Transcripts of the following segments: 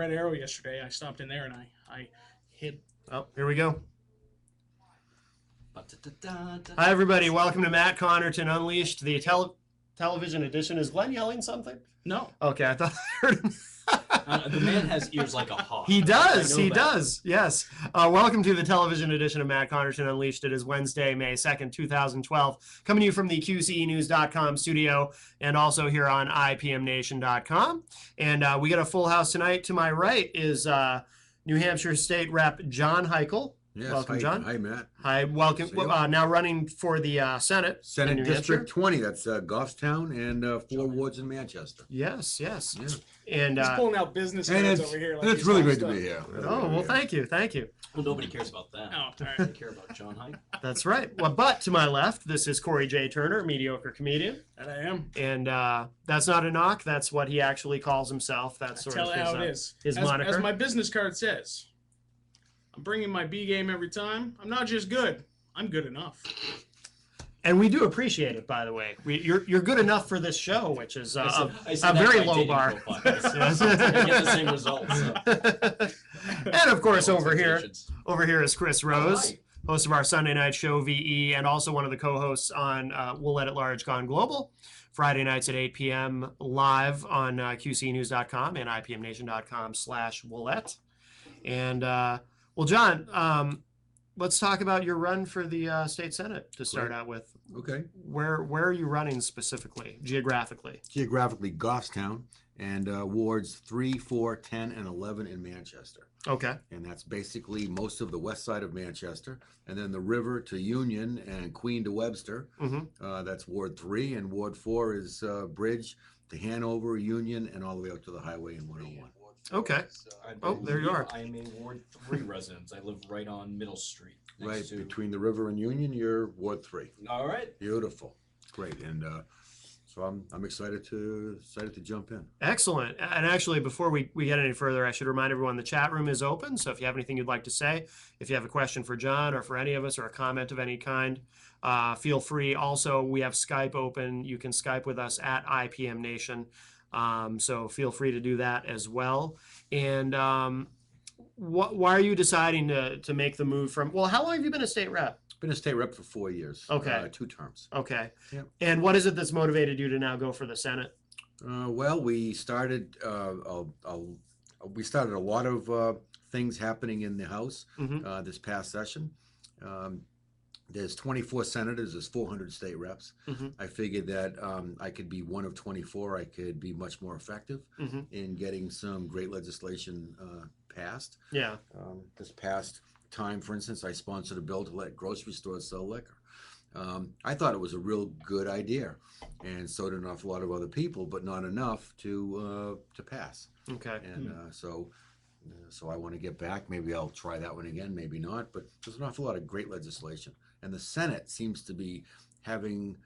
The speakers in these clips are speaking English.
Red Arrow yesterday. I stopped in there and I hit. Oh, here we go. Ba-da-da-da-da. Hi, everybody. Welcome to Matt Connarton Unleashed, the television edition. Is Glenn yelling something? No. Okay, I thought I heard him. The man has ears like a hawk. He does. I know He that. does. Yes. Welcome to the television edition of Matt Connarton Unleashed. It is Wednesday, May 2nd, 2012. Coming to you from the QCEnews.com studio and also here on IPMNation.com. And we got a full house tonight. To my right is New Hampshire State Rep John Heichel. Yes, Welcome, hi, John. Hi, Matt. Hi, welcome. See you. Now running for the Senate. in Senate New District Hampshire. 20, that's Goffstown and 4 wards in Manchester. Yes, yes. Yeah. And He's pulling out business And cards it's, over here. Like and it's he's really all great to stuff. be here. oh, well, thank you. Thank you. Well, nobody cares about that. Oh, all right. They care about John Hyde. That's right. Well, but to my left, this is Corey J. Turner, mediocre comedian. That I am. And that's not a knock. That's what he actually calls himself. That's I sort tell of it his, how it is. his as, moniker. As my business card says, I'm bringing my B game every time. I'm not just good. I'm good enough. And we do appreciate it, by the way. You're good enough for this show, which is I a said that very by low dating bar. profiles. I get the same results. So. And of course, No over here expectations. is Chris Rose, hi. host of our Sunday night show VE, and also one of the co-hosts on We'll Let It Large Gone Global, Friday nights at 8 p.m. live on QCnews.com and IPMNation.com/Willette. And well, John, let's talk about your run for the state senate to start Great. out with. Okay. Where are you running specifically, geographically? Geographically, Goffstown and wards 3, 4, 10, and 11 in Manchester. Okay. And that's basically most of the west side of Manchester. And then the river to Union and Queen to Webster. Mm-hmm. That's Ward 3. And Ward 4 is Bridge to Hanover, Union, and all the way up to the highway in 101. Okay. Oh, there you are. I am a Ward 3 resident. I live right on Middle Street. Right next to- between the river and Union, you're Ward 3. All right. Beautiful. Great. And so I'm excited to jump in. Excellent. And actually, before we get any further, I should remind everyone the chat room is open. So if you have anything you'd like to say, if you have a question for John or for any of us or a comment of any kind, feel free. Also, we have Skype open. You can Skype with us at IPM Nation. So feel free to do that as well. And why are you deciding to make the move from, well, how long have you been a state rep? Been a state rep for 4 years. Okay. 2 terms. Okay. Yep. And what is it that's motivated you to now go for the Senate? Well, we started a lot of things happening in the House Mhm. this past session. There's 24 senators, there's 400 state reps. Mhm. I figured that I could be one of 24. I could be much more effective Mhm. in getting some great legislation passed. Yeah. This past time, for instance, I sponsored a bill to let grocery stores sell liquor. I thought it was a real good idea, and so did an awful lot of other people, but not enough to pass. Okay. And so I want to get back. Maybe I'll try that one again, maybe not. But there's an awful lot of great legislation, and the Senate seems to be having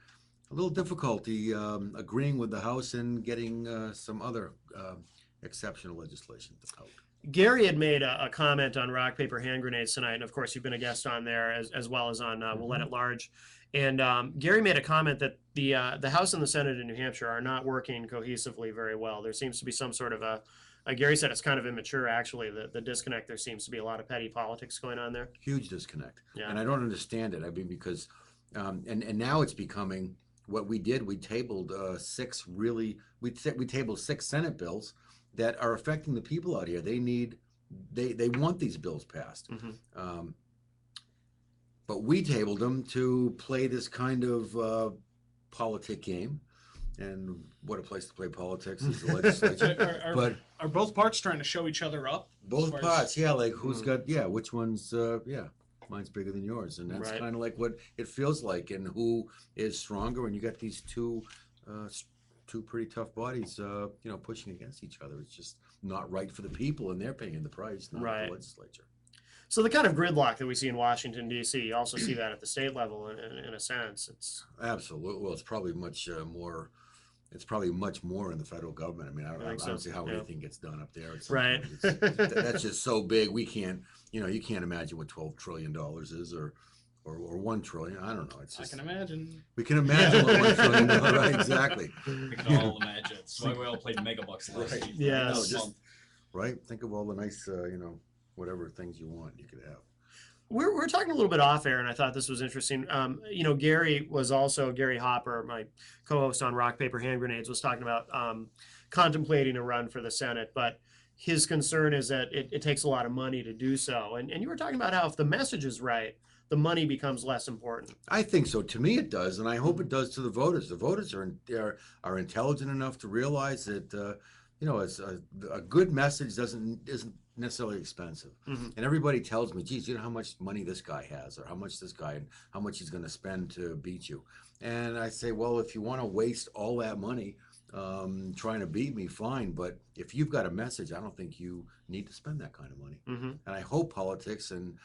a little difficulty agreeing with the House and getting some other exceptional legislation out. Gary had made a comment on rock, paper, hand grenades tonight. And of course, you've been a guest on there as well as on We'll Let It Large. And Gary made a comment that the House and the Senate in New Hampshire are not working cohesively very well. There seems to be some sort of Gary said it's kind of immature, actually, the disconnect. There seems to be a lot of petty politics going on there. Huge disconnect. Yeah. And I don't understand it. I mean, because, and now it's becoming what we did. We tabled we tabled 6 Senate bills that are affecting the people out here. They want these bills passed. Mm-hmm. But we tabled them to play this kind of politic game. And what a place to play politics is the legislature. But Are both parts trying to show each other up? both as far as- parts, yeah, like who's got, which one's, mine's bigger than yours. And that's Right. kind of like what it feels like, and who is stronger. And you got these two pretty tough bodies, pushing against each other. It's just not right for the people, and they're paying the price, not Right. the legislature. So the kind of gridlock that we see in Washington, D.C., you also see that at the state level in a sense. It's Absolutely. Well, it's probably much more. It's probably much more in the federal government. I mean, I think so, don't see how yeah. anything gets done up there. Right. That's just so big. We can't. You can't imagine what $12 trillion is, or 1 trillion. I don't know. It's I just, can imagine. we can imagine what 1 trillion. Right, exactly. We can all imagine. That's why we all played Megabucks last Right. week. Yes. No, just right? Think of all the nice, whatever things you want, you could have. We're talking a little bit off air, and I thought this was interesting. Gary Hopper, my co-host on Rock Paper Hand Grenades, was talking about contemplating a run for the Senate, but his concern is that it takes a lot of money to do so. And you were talking about how if the message is right, the money becomes less important. I think so. To me, it does, and I hope it does to the voters. The voters are intelligent enough to realize that it's a good message isn't necessarily expensive. Mm-hmm. And everybody tells me, geez, you know how much money this guy has, or how much this guy, and how much he's going to spend to beat you. And I say, well, if you want to waste all that money trying to beat me, fine. But if you've got a message, I don't think you need to spend that kind of money. Mm-hmm. And I hope politics and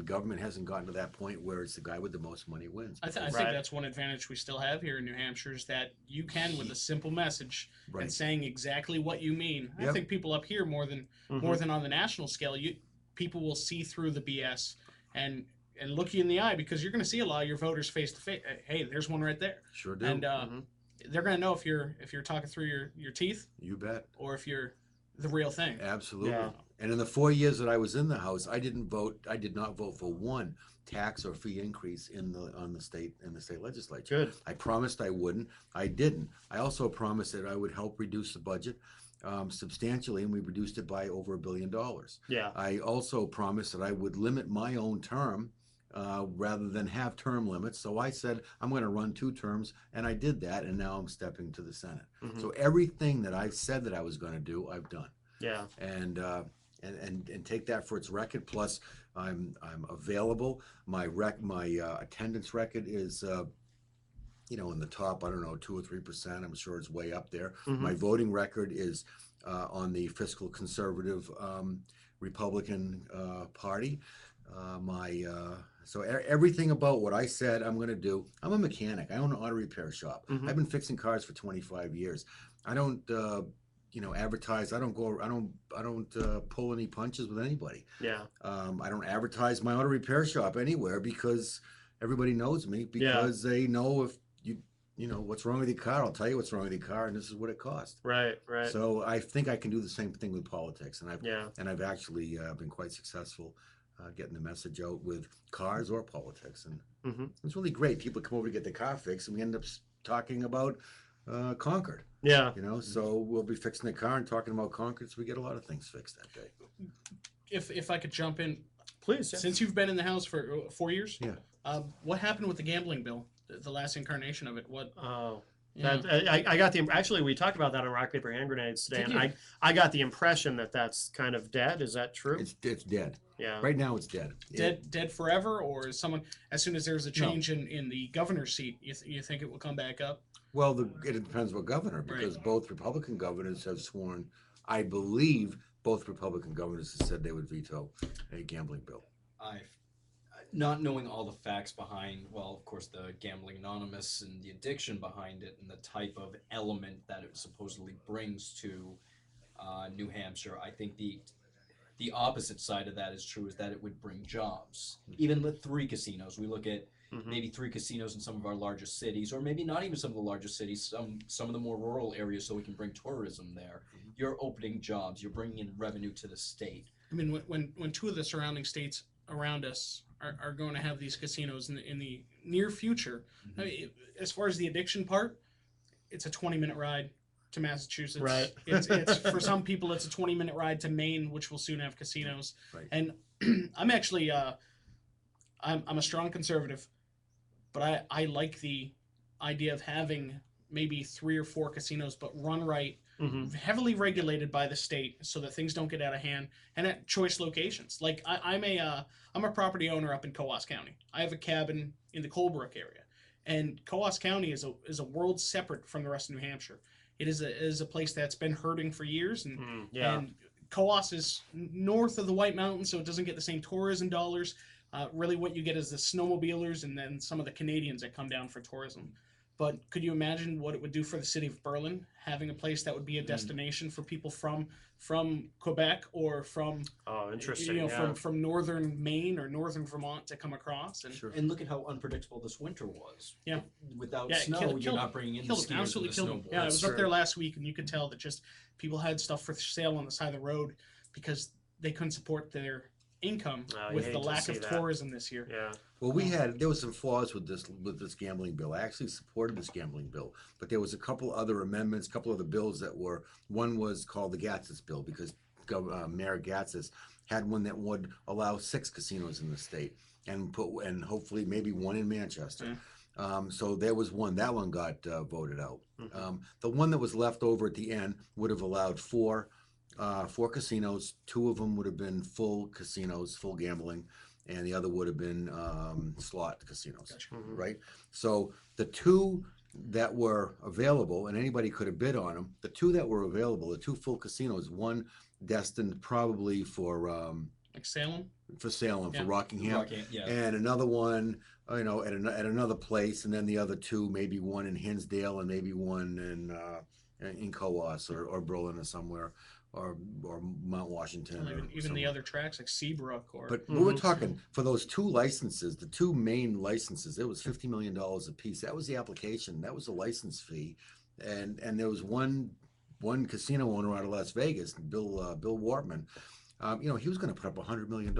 government hasn't gotten to that point where it's the guy with the most money wins. I think that's one advantage we still have here in New Hampshire is that you can, with a simple message and saying exactly what you mean. I think people up here more than on the national scale, people will see through the BS and look you in the eye, because you're going to see a lot of your voters face to face. Hey, there's one right there. Sure do. And they're going to know if you're talking through your teeth. You bet. Or if you're the real thing. Absolutely. Yeah. And in the 4 years that I was in the House, I did not vote for one tax or fee increase in the state legislature. Good. I promised I wouldn't. I didn't. I also promised that I would help reduce the budget substantially, and we reduced it by over $1 billion. Yeah. I also promised that I would limit my own term rather than have term limits. So I said I'm going to run 2 terms, and I did that, and now I'm stepping to the Senate. Mm-hmm. So everything that I said that I was going to do, I've done. Yeah. And take that for its record. Plus, I'm available. My attendance record is in the top, I don't know, 2 or 3%. I'm sure it's way up there. Mm-hmm. My voting record is on the fiscal conservative Republican Party. So everything about what I said I'm going to do. I'm a mechanic. I own an auto repair shop. Mm-hmm. I've been fixing cars for 25 years. I don't advertise. I don't pull any punches with anybody. Yeah. I don't advertise my auto repair shop anywhere because everybody knows me, because they know if what's wrong with your car, I'll tell you what's wrong with your car, and this is what it cost. Right. So I think I can do the same thing with politics, and I've actually been quite successful getting the message out with cars or politics, and it's really great. People come over to get their car fixed, and we end up talking about Concord. Yeah. So we'll be fixing the car and talking about Concord, so we get a lot of things fixed that day. If I could jump in, please. Yeah. Since you've been in the House for 4 years, what happened with the gambling bill? The last incarnation of it. What? Oh. Yeah. I got actually we talked about that on Rock Paper Hand Grenades today, and I got the impression that that's kind of dead. Is that true? It's dead. Yeah. Right now it's dead. Dead forever, or is someone, as soon as there's a change in the governor's seat, you think it will come back up? Well, it depends what governor, because both Republican governors have sworn. I believe both Republican governors have said they would veto a gambling bill. Not knowing all the facts behind, well, of course, the Gambling Anonymous and the addiction behind it and the type of element that it supposedly brings to New Hampshire, I think the opposite side of that is true, is that it would bring jobs. Even with 3 casinos, we look at maybe 3 casinos in some of our largest cities, or maybe not even some of the largest cities, some of the more rural areas, so we can bring tourism there. You're opening jobs, you're bringing in revenue to the state. I mean, when 2 of the surrounding states around us are going to have these casinos in the near future, I mean, as far as the addiction part, it's a 20-minute ride to Massachusetts. Right. It's for some people, it's a 20-minute ride to Maine, which will soon have casinos. Right. And I'm actually I'm a strong conservative, but I like the idea of having maybe 3 or 4 casinos, but run right, heavily regulated by the state, so that things don't get out of hand, and at choice locations. Like I'm a property owner up in Coos County. I have a cabin in the Colebrook area, and Coos County is a world separate from the rest of New Hampshire. It is a place that's been hurting for years, and Coos is north of the White Mountains, so it doesn't get the same tourism dollars. Really, what you get is the snowmobilers and then some of the Canadians that come down for tourism. But could you imagine what it would do for the city of Berlin, having a place that would be a destination for people from Quebec or from from northern Maine or northern Vermont to come across? And And look at how unpredictable this winter was. Yeah. Without snow, you're not bringing in the skiers absolutely and the killed them. snowboarders. Yeah, I was up there last week, and you could tell that just people had stuff for sale on the side of the road because they couldn't support their income Oh, you with hate the to lack see of that. tourism this year. Yeah. Well, there was some flaws with this gambling bill. I actually supported this gambling bill, but there was a couple other amendments, a couple other bills that were. One was called the Gatsis bill because Mayor Gatsis had one that would allow 6 casinos in the state and hopefully maybe one in Manchester. So there was one. That one got voted out. The one that was left over at the end would have allowed 4 casinos. 2 of them would have been full casinos, full gambling, and the other would have been slot casinos. Gotcha. Right? So the 2 that were available, and anybody could have bid on them, the 2 that were available, the 2 full casinos, one destined probably for Like Salem? for Yeah. Rockingham, Yeah. and another one, you know, at another place, and then the other 2, maybe one in Hinsdale and maybe one in Coos or Berlin or somewhere, or Mount Washington. Well, even the somewhere. other tracks like Seabrook or. But we were talking for those 2 licenses, the 2 main licenses. It was $50 million a piece. That was the application. That was the license fee, and there was one casino owner out of Las Vegas, Bill Wartman. You know, he was going to put up $100 million.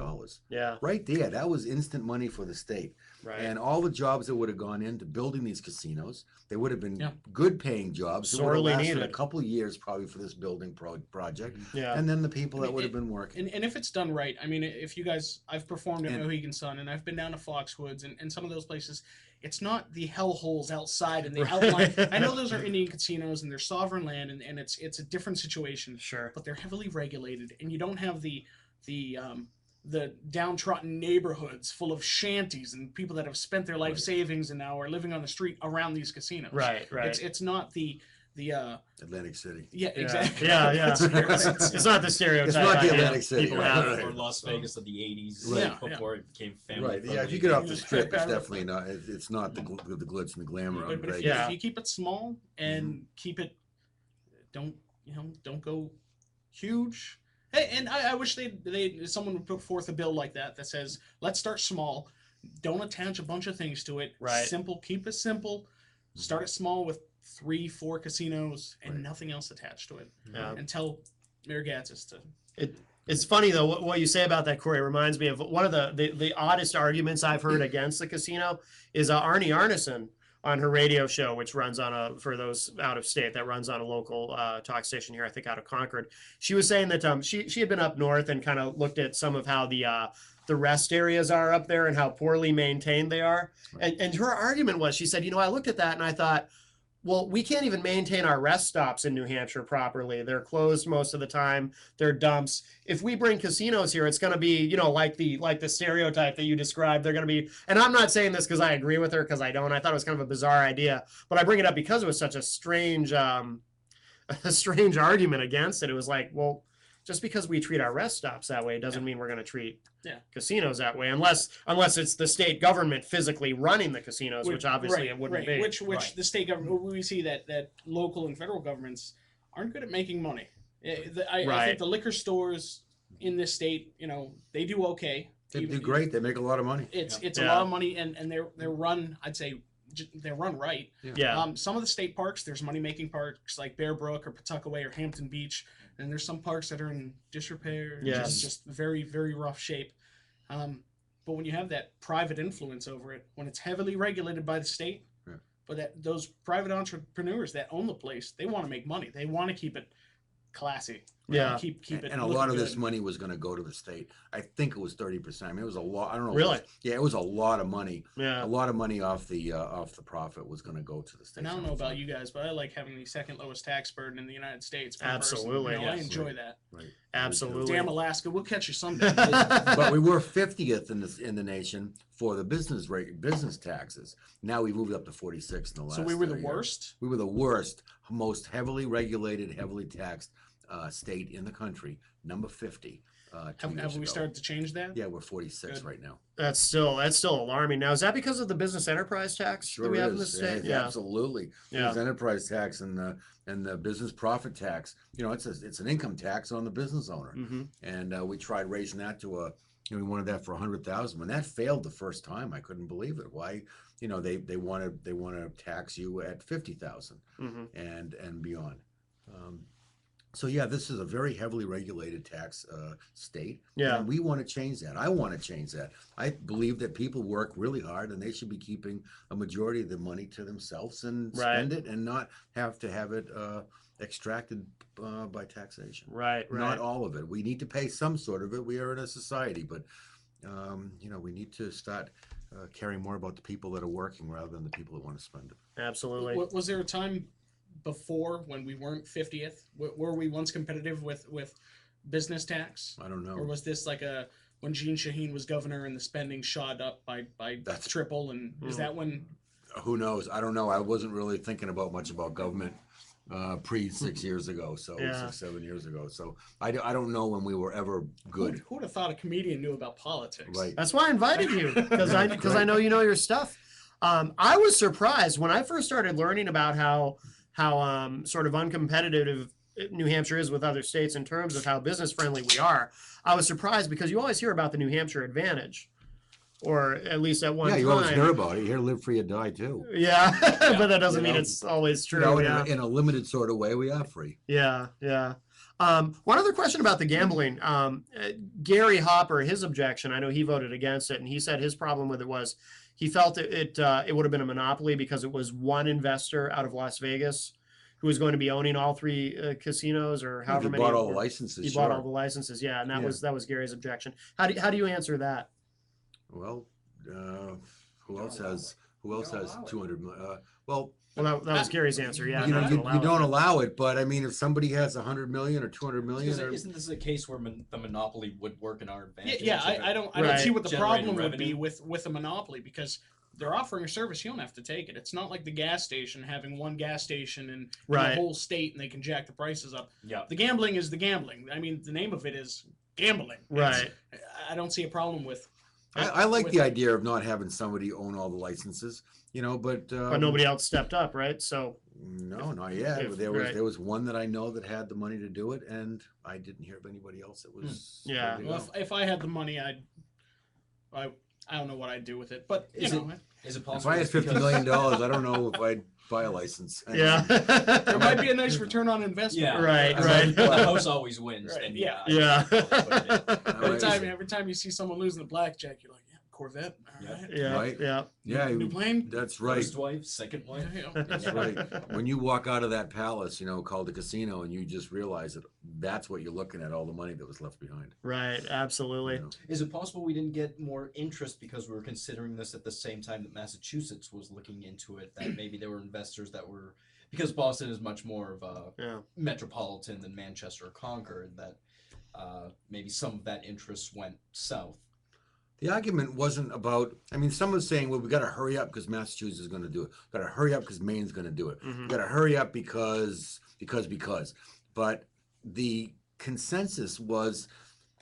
Yeah. Right there, that was instant money for the state. Right. And all the jobs that would have gone into building these casinos, they would have been Yeah. good paying jobs. It would have Sorely lasted needed. a couple of years probably for this building project. Yeah. And then the people I that mean, would have been working. And if it's done right, I mean, if you guys, I've performed at And- Mohegan Sun, and I've been down to Foxwoods and some of those places. It's not the hellholes outside and the outline. I know those are Indian casinos and they're sovereign land, and it's a different situation. Sure. But they're heavily regulated, and you don't have the downtrodden neighborhoods full of shanties and people that have spent their life Right. savings and now are living on the street around these casinos. Right. It's not the Atlantic City. yeah, exactly. Yeah. That's- It's not the stereotype. It's not the idea Atlantic City, people right, have. right. Or Las Vegas of the 80s, Right. before it became family Right. Yeah. If friendly. you get off the strip, it's Family definitely not. It's not the glitz and the glamour of But if, Vegas. Yeah. if you keep it small and keep it, don't go huge. Hey, and I wish someone would put forth a bill like that says let's start small, don't attach a bunch of things to it. Right. Simple, keep it simple. Start it small with 3-4 casinos and Right. nothing else attached to it. Yeah. And tell Mayor Gatsis to. It's funny though what you say about that, Corey. It reminds me of one of the oddest arguments I've heard against the casino is Arnie Arneson on her radio show, which runs on for those out of state, that runs on a local talk station here, I think out of Concord. She was saying that she had been up north and kind of looked at some of how the rest areas are up there and how poorly maintained they are. And her argument was, she said, you know, I looked at that and I thought, well, we can't even maintain our rest stops in New Hampshire properly. They're closed most of the time. They're dumps. If we bring casinos here, it's going to be, you know, like the stereotype that you described. They're going to be, and I'm not saying this because I agree with her, because I don't. I thought it was kind of a bizarre idea, but I bring it up because it was such a strange argument against it. It was like, well, just because we treat our rest stops that way doesn't mean we're going to treat casinos that way, unless it's the state government physically running the casinos, which obviously it wouldn't be. Which the state government, we see that local and federal governments aren't good at making money. I think the liquor stores in this state, you know, they do okay. They do great. They make a lot of money. It's a lot of money, and they're run. I'd say they're run right. Yeah. Some of the state parks, there's money making parks like Bear Brook or Pawtuckaway or Hampton Beach, and there's some parks that are in disrepair, Yes. just very, very rough shape. But when you have that private influence over it, when it's heavily regulated by the state, but those private entrepreneurs that own the place, they want to make money. They want to keep it classy. Yeah. Keep it. And a lot of this money was going to go to the state. I think it was 30%. I mean, it was a lot. I don't know. Really? It was a lot of money. Yeah. A lot of money off the profit was going to go to the state. And I don't know about you guys, but I like having the second lowest tax burden in the United States. per Absolutely, person. You know, I yes. enjoy that. Right. Absolutely. Damn Alaska, we'll catch you someday. But we were 50th in the nation for the business taxes. Now we moved up to 46 in the last. So we were the year. worst. We were the worst, most heavily regulated, heavily taxed state in the country, number 50. Have we started to change that? Yeah, we're 46 Good. right now. That's still alarming. Now, is that because of the business enterprise tax that we have in the state? Yeah, absolutely. Yeah. There's enterprise tax and the business profit tax. You know, it's an income tax on the business owner. Mm-hmm. And we tried raising that to we wanted that for 100,000. When that failed the first time, I couldn't believe it. Why? You know, they want to tax you at 50,000 Mm-hmm. and beyond. So yeah, this is a very heavily regulated tax state. Yeah. And we want to change that. I want to change that. I believe that people work really hard and they should be keeping a majority of the money to themselves and Right. spend it and not have to have it extracted by taxation. Right. Not all of it. We need to pay some sort of it. We are in a society, but we need to start caring more about the people that are working rather than the people that want to spend it. Absolutely. Was there a time before when we weren't 50th? Were we once competitive with business tax? I don't know. Or was this like when Gene Shaheen was governor and the spending shot up by That's- triple? And is that when? Who knows? I don't know. I wasn't really thinking about much about government pre 6 years ago, so Yeah. 6-7 years ago. So I don't know when we were ever good. Who would have thought a comedian knew about politics? Right. That's why I invited you, because I know you know your stuff. I was surprised when I first started learning about how sort of uncompetitive New Hampshire is with other states in terms of how business friendly we are. I was surprised because you always hear about the New Hampshire advantage, or at least at one Yeah, time. you always hear about it. You hear live free or die too. Yeah, but that doesn't mean know, it's always true. In a limited sort of way, we are free. Yeah. One other question about the gambling. Gary Hopper, his objection, I know he voted against it, and he said his problem with it was he felt it would have been a monopoly because it was one investor out of Las Vegas who was going to be owning all three casinos, or however He many. bought all the licenses. He bought all the licenses, yeah, and that was Gary's objection. How do you answer that? Well, who else has 200 million? Well, that was Gary's answer. Yeah, you not to allow don't it. allow it, but I mean, if somebody has 100 million or 200 million, Isn't this a case where the monopoly would work in our advantage? Yeah, I don't Right. see what the Generating problem would be revenue. with a monopoly, because they're offering a service, you don't have to take it. It's not like the gas station having one gas station in Right. the whole state and they can jack the prices up. Yeah. The gambling is the gambling. I mean, the name of it is gambling. Right. I don't see a problem with. I like with the it. idea of not having somebody own all the licenses, but But nobody else stepped up, right? So No, not yet. If- there right. was one that I know that had the money to do it, and I didn't hear of anybody else that was. Yeah. ready to Well, go. if I had the money, I don't know what I'd do with it, but Is you know, Is it If possible? I had it's $50 because- million, I don't know if I'd buy a license. yeah. there might be a nice return on investment. Yeah. Right, As right. long as the house always wins. Right, Then yeah. Yeah. Every time you see someone losing the blackjack, you're like, yeah, Corvette. All Yeah. right. Yeah. Right. Yeah. Yeah, New plane. that's right. First wife, second wife. Yeah. That's right. When you walk out of that palace, called a casino, and you just realize that that's what you're looking at, all the money that was left behind. Right. Absolutely. you know. Is it possible we didn't get more interest because we were considering this at the same time that Massachusetts was looking into it? That maybe there were investors that were, because Boston is much more of a Yeah. metropolitan than Manchester or Concord, that maybe some of that interest went south. The argument wasn't about. I mean, someone's saying, "Well, we got to hurry up because Massachusetts is going to do it. Got to hurry up because Maine's going to do it. Mhm. Got to hurry up because." But the consensus was,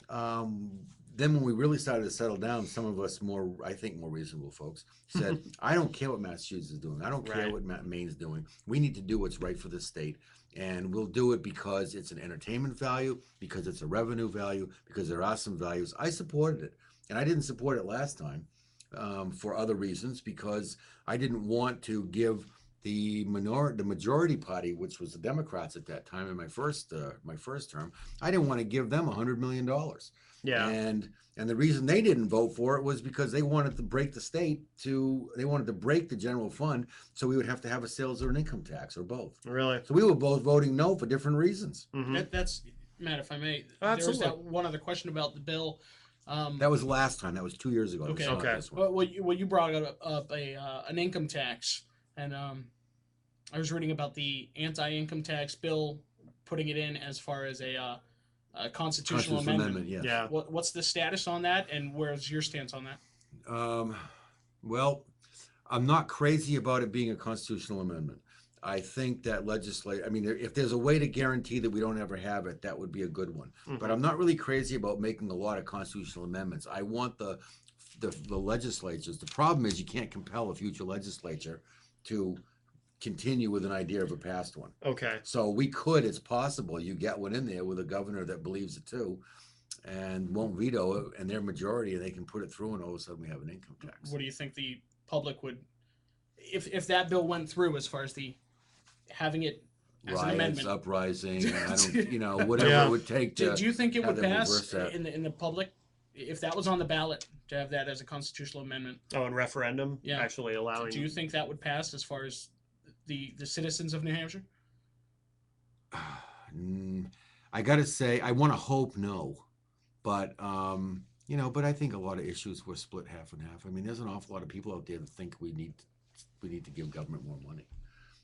then when we really started to settle down, some of us more reasonable folks said, "I don't care what Massachusetts is doing. I don't care Right. what Maine's doing. We need to do what's right for the state." And we'll do it because it's an entertainment value, because it's a revenue value, because there are some values. I supported it. And I didn't support it last time for other reasons, because I didn't want to give the majority party, which was the Democrats at that time in my first term, I didn't want to give them $100 million. Yeah. And the reason they didn't vote for it was because they wanted to break the state they wanted to break the general fund, so we would have to have a sales or an income tax or both. Really. So we were both voting no for different reasons. Mhm. That's Matt, if I may. Absolutely. There was that one other question about the bill. That was last time. That was 2 years ago. Okay. It's not Okay. this one. Well, you brought up an income tax, and I was reading about the anti-income tax bill, putting it in as far as a constitutional amendment. Yes. Yeah. What's the status on that, and where's your stance on that? Well, I'm not crazy about it being a constitutional amendment. I think that if there's a way to guarantee that we don't ever have it, that would be a good one. Mhm. But I'm not really crazy about making a lot of constitutional amendments. I want the legislatures. The problem is you can't compel a future legislature to continue with an idea of a past one. Okay. So it's possible you get one in there with a governor that believes it too, and won't veto it, and their majority, and they can put it through, and all of a sudden we have an income tax. What do you think the public would, if that bill went through, as far as the having it as an riots, amendment. uprising, I don't, whatever Yeah. it would take to. Do you think it have would them pass reverse that. in the public if that was on the ballot to have that as a constitutional amendment? Oh, and referendum, Yeah. actually allowing. Do you think that would pass as far as the citizens of New Hampshire? I gotta say, I want to hope no, but but I think a lot of issues were split half and half. I mean, there's an awful lot of people out there that think we need to give government more money.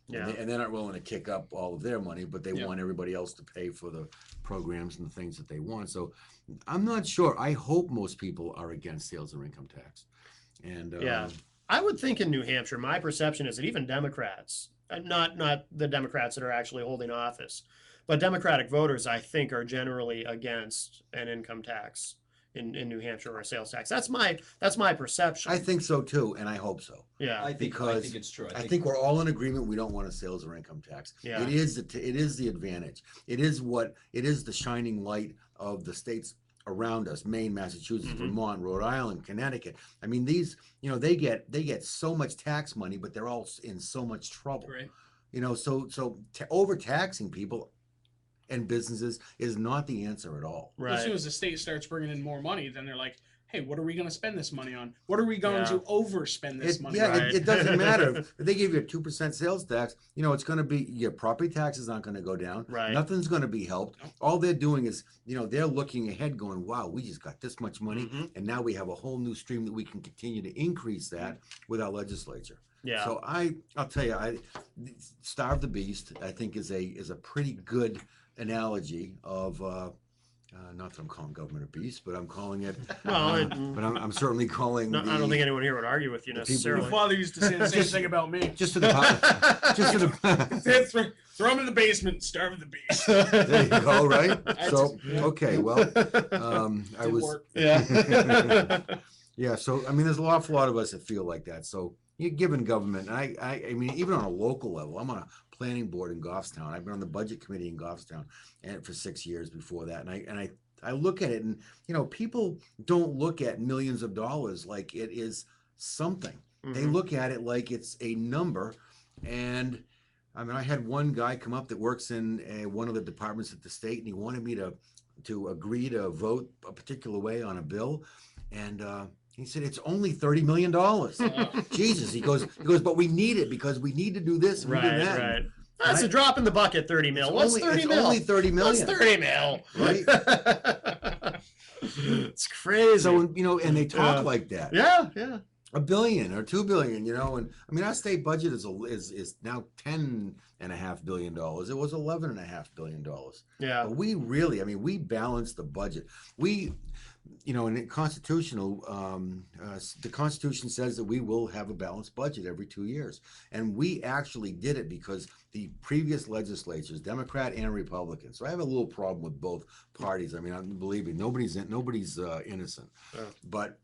Yeah. And they're not willing to kick up all of their money, but they Yeah. want everybody else to pay for the programs and the things that they want. So I'm not sure. I hope most people are against sales or income tax. And Yeah. I would think in New Hampshire, my perception is that even Democrats, not the Democrats that are actually holding office, but Democratic voters, I think, are generally against an income tax in New Hampshire or a sales tax. That's my perception. I think so too, and I hope so. Yeah. I Because think it's true. I think we're all in agreement. We don't want a sales or income tax. Yeah. It is the advantage. It is the shining light of the states around us: Maine, Massachusetts, Mhm. Vermont, Rhode Island, Connecticut. I mean, these they get so much tax money, but they're all in so much trouble. Right. So overtaxing people and businesses is not the answer at all. As soon Right. as the state starts bringing in more money, then they're like, "Hey, what are we going to spend this money on? What are we going Yeah. to overspend this money Yeah, on?" Right. it doesn't matter if they give you a 2% sales tax. It's going to be your property taxes aren't going to go down. Right. Nothing's going to be helped. All they're doing is they're looking ahead, going, "Wow, we just got this much money, Mhm. and now we have a whole new stream that we can continue to increase that with our legislature." Yeah. So I'll tell you, starve the beast, I think is a pretty good analogy of. Not that I'm calling government a beast, but I'm calling it. Well, but I'm certainly calling. No, I don't think anyone here would argue with you the people- My necessarily. father used to say the same Just- thing about me. just to the just to the. Throw him in the basement, starve the beast. There you go, right? I So just- yeah. okay, well, I Didn't was work. Yeah. yeah. So I mean, there's an awful lot of us that feel like that. So you're given government, and I mean, even on a local level, I'm on a planning board in Goffstown. I've been on the budget committee in Goffstown, and for 6 years before that, and I look at it, and people don't look at millions of dollars like it is something. They Mhm. look at it like it's a number, and I mean, I had one guy come up that works in one of the departments at the state, and he wanted me to agree to vote a particular way on a bill, and he said it's only $30 million. Jesus, he goes, but we need it because we need to do this and we do Right. that. Right. That's a drop in the bucket. 30 mil. It's What's only, 30 it's mil? only 30 million. What's 30 mil? Right? It's crazy. So and they talk Yeah. like that. Yeah. Yeah. $1 billion or $2 billion, and I mean our state budget is now $10.5 billion. It was $11.5 billion. Yeah. But we really, I mean, we balance the budget. We, in the the Constitution says that we will have a balanced budget every 2 years, and we actually did it because the previous legislatures, Democrat and Republican. So I have a little problem with both parties. I mean, believe me, nobody's innocent, but.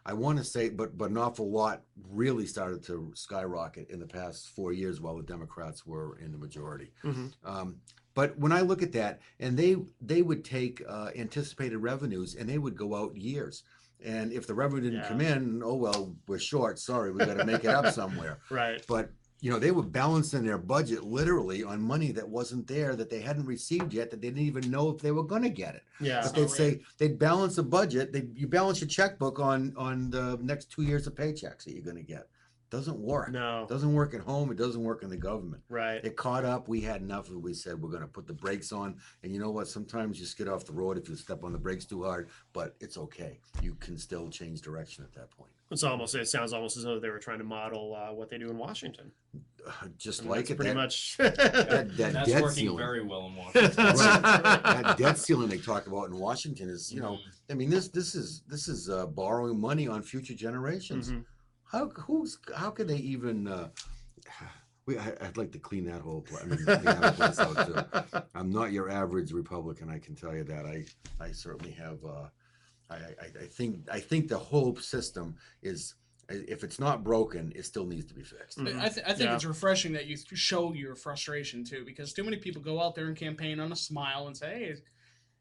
I want to say, but an awful lot really started to skyrocket in the past 4 years while the Democrats were in the majority. Mhm. But when I look at that, and they would take anticipated revenues and they would go out years. And if the revenue didn't Yeah. come in, oh well, we're short. Sorry, we got to make it up somewhere. Right. But they were balancing their budget literally on money that wasn't there, that they hadn't received yet, that they didn't even know if they were going to get it. Yeah. But they'd say they'd balance a budget. You balance your checkbook on the next 2 years of paychecks that you're going to get. Doesn't work. No. It doesn't work at home. It doesn't work in the government. Right. It caught up. We had enough of it. We said we're going to put the brakes on. And you know what? Sometimes you skid off the road if you step on the brakes too hard, but it's okay. You can still change direction at that point. It sounds almost as though they were trying to model what they do in Washington. Just I mean, like that's it. pretty that, much. that That's debt working ceiling. very well in Washington. Right. That debt ceiling they talk about in Washington is, Mhm. I mean, this is borrowing money on future generations. Mhm. How could they even? I'd like to clean that whole. Clean that place out too. I'm not your average Republican. I can tell you that. I certainly have. I think the whole system is. If it's not broken, it still needs to be fixed. Mhm. I think Yeah. it's refreshing that you show your frustration too, because too many people go out there and campaign on a smile and say, "Hey,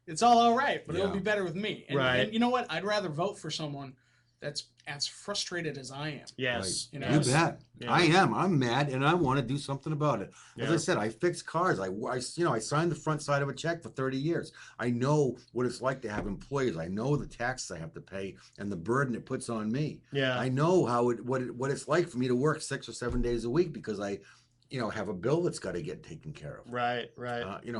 it's all right, but it'll Yeah. be better with me." And, Right. and you know what? I'd rather vote for someone that's as frustrated as I am. Yes. You know, You bet. Yeah. I am. I'm mad, and I want to do something about it. As Yeah. I said, I fix cars. I signed the front side of a check for 30 years. I know what it's like to have employees. I know the taxes I have to pay and the burden it puts on me. Yeah. I know what it's like for me to work 6 or 7 days a week because I, have a bill that's got to get taken care of. Right.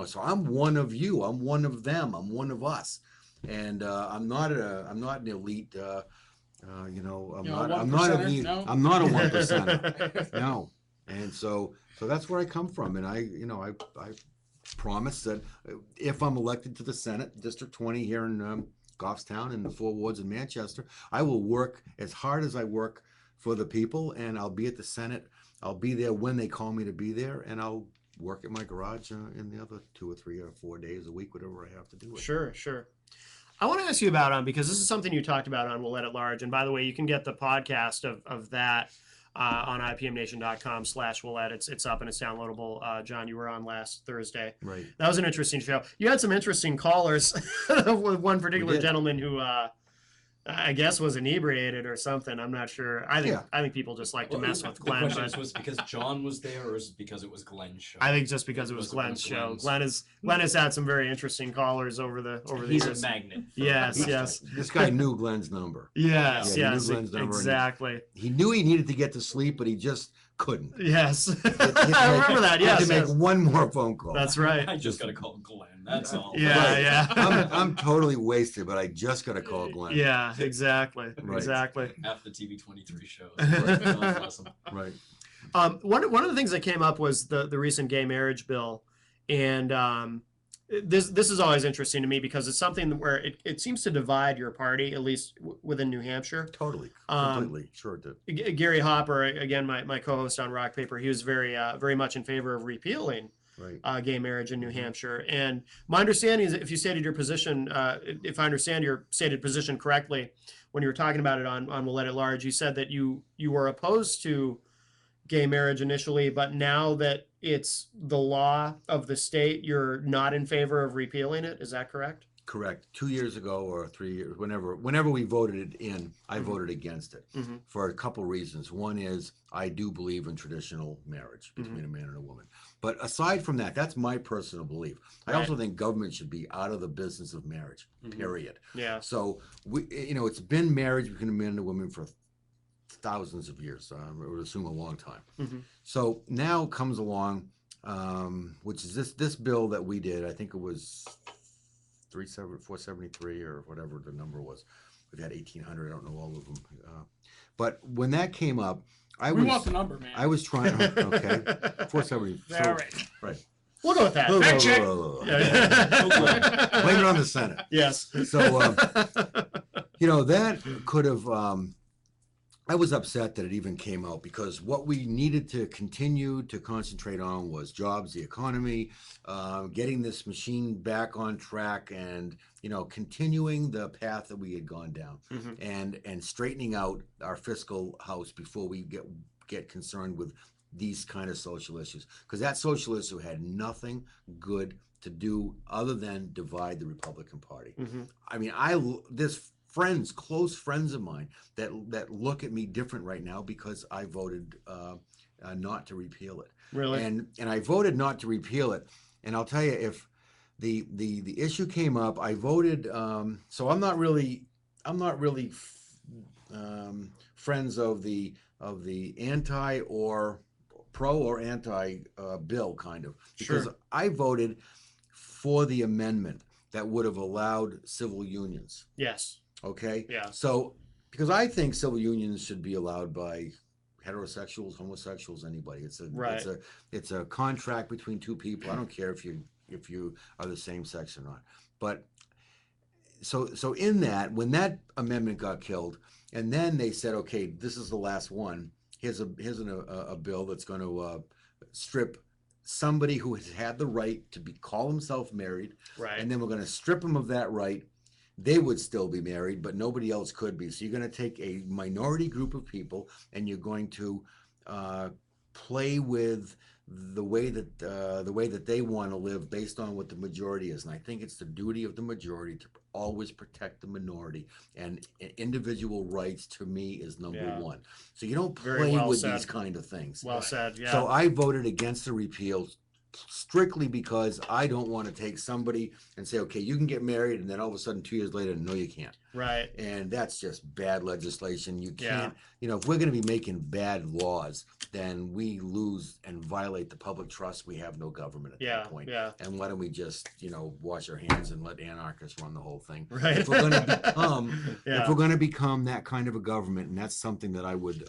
So I'm one of you. I'm one of them. I'm one of us, and I'm not an elite. I'm not a 1%er. No. And so that's where I come from. And I promise that if I'm elected to the Senate, District 20 here in Goffstown and the 4 wards in Manchester, I will work as hard as I work for the people, and I'll be at the Senate. I'll be there when they call me to be there, and I'll work at my garage in the other 2 or 3 or 4 days a week, whatever I have to do. Sure. I want to ask you about because this is something you talked about on We'll Let It Large. And by the way, you can get the podcast of that on ipmnation.com/We'll Let. It's up and it's downloadable. John, you were on last Thursday. Right. That was an interesting show. You had some interesting callers with one particular gentleman who I guess was inebriated or something. I'm not sure. I think people just like to mess with Glenn. The question was because John was there, or is it because it was Glenn's show? I think just because it was Glenn's show. Glenn has had some very interesting callers over the years. He's a magnet. Yes. This guy knew Glenn's number. Yes, he knew Glenn's number, exactly. He knew he needed to get to sleep, but he just couldn't. Yes. I remember that. He had Yes. to make one more phone call. That's right. I just got to call Glenn. That's all. Yeah. I'm totally wasted, but I just got to call Glenn. Yeah, exactly. Right. Exactly. After TV23 shows. Right. Awesome. Right. One of the things that came up was the recent gay marriage bill, and this is always interesting to me because it's something where it seems to divide your party, at least within New Hampshire. Totally. Completely. Sure it did. Gary Hopper, again, my co-host on Rock Paper, he was very much in favor of repealing gay marriage in New Hampshire. And my understanding is that if you stated your position, if I understand your stated position correctly, when you were talking about it on We'll Let It Large, you said that you were opposed to gay marriage initially, but now that it's the law of the state, you're not in favor of repealing it. Is that correct? Correct. 2 years ago or 3 years, whenever we voted it in, I voted against it for a couple reasons. One is I do believe in traditional marriage between a man and a woman. But aside from that, that's my personal belief. I also think government should be out of the business of marriage, period. Yeah. So it's been marriage between a man and a woman for thousands of years. I would assume a long time. So now comes along, which is this bill that we did. I think it was 473 or whatever the number was. We've had 1,800. I don't know all of them. But when that came up, we want the number, man. I was trying. Okay, 470. All right. Right. We'll go with that. Fact check. Blame it on the Senate. Yes. So, that could have. I was upset that it even came out because what we needed to continue to concentrate on was jobs, the economy, getting this machine back on track, and continuing the path that we had gone down, and straightening out our fiscal house before we get concerned with these kind of social issues, because that social issue had nothing good to do other than divide the Republican Party. I mean, close friends of mine that look at me different right now because I voted not to repeal it. Really? And I voted not to repeal it. And I'll tell you, if the issue came up, I voted. So I'm not really friends of the anti or pro or anti bill kind of, because I voted for the amendment that would have allowed civil unions. Yes. Okay. Yeah. So, because I think civil unions should be allowed by heterosexuals, homosexuals, anybody. It's a contract between two people. I don't care if you are the same sex or not. But so in that, when that amendment got killed, and then they said, okay, this is the last one. Here's a bill that's going to strip somebody who has had the right to call himself married, and then we're going to strip him of that right. They would still be married, but nobody else could be. So you're going to take a minority group of people and you're going to play with the way that they want to live based on what the majority is. And I think it's the duty of the majority to always protect the minority. And individual rights, to me, is number Yeah. one. So you don't Very play well with said. these kind of things. Well said. Yeah. So I voted against the repeal strictly because I don't want to take somebody and say, okay, you can get married, and then all of a sudden 2 years later, no, you can't. right. And that's just bad legislation. You Yeah. can't, if we're going to be making bad laws, then we lose and violate the public trust. We have no government at Yeah. that point. Yeah. And why don't we just, wash our hands and let anarchists run the whole thing? Right. If we're going to become, Yeah. if we're going to become that kind of a government, and that's something that I would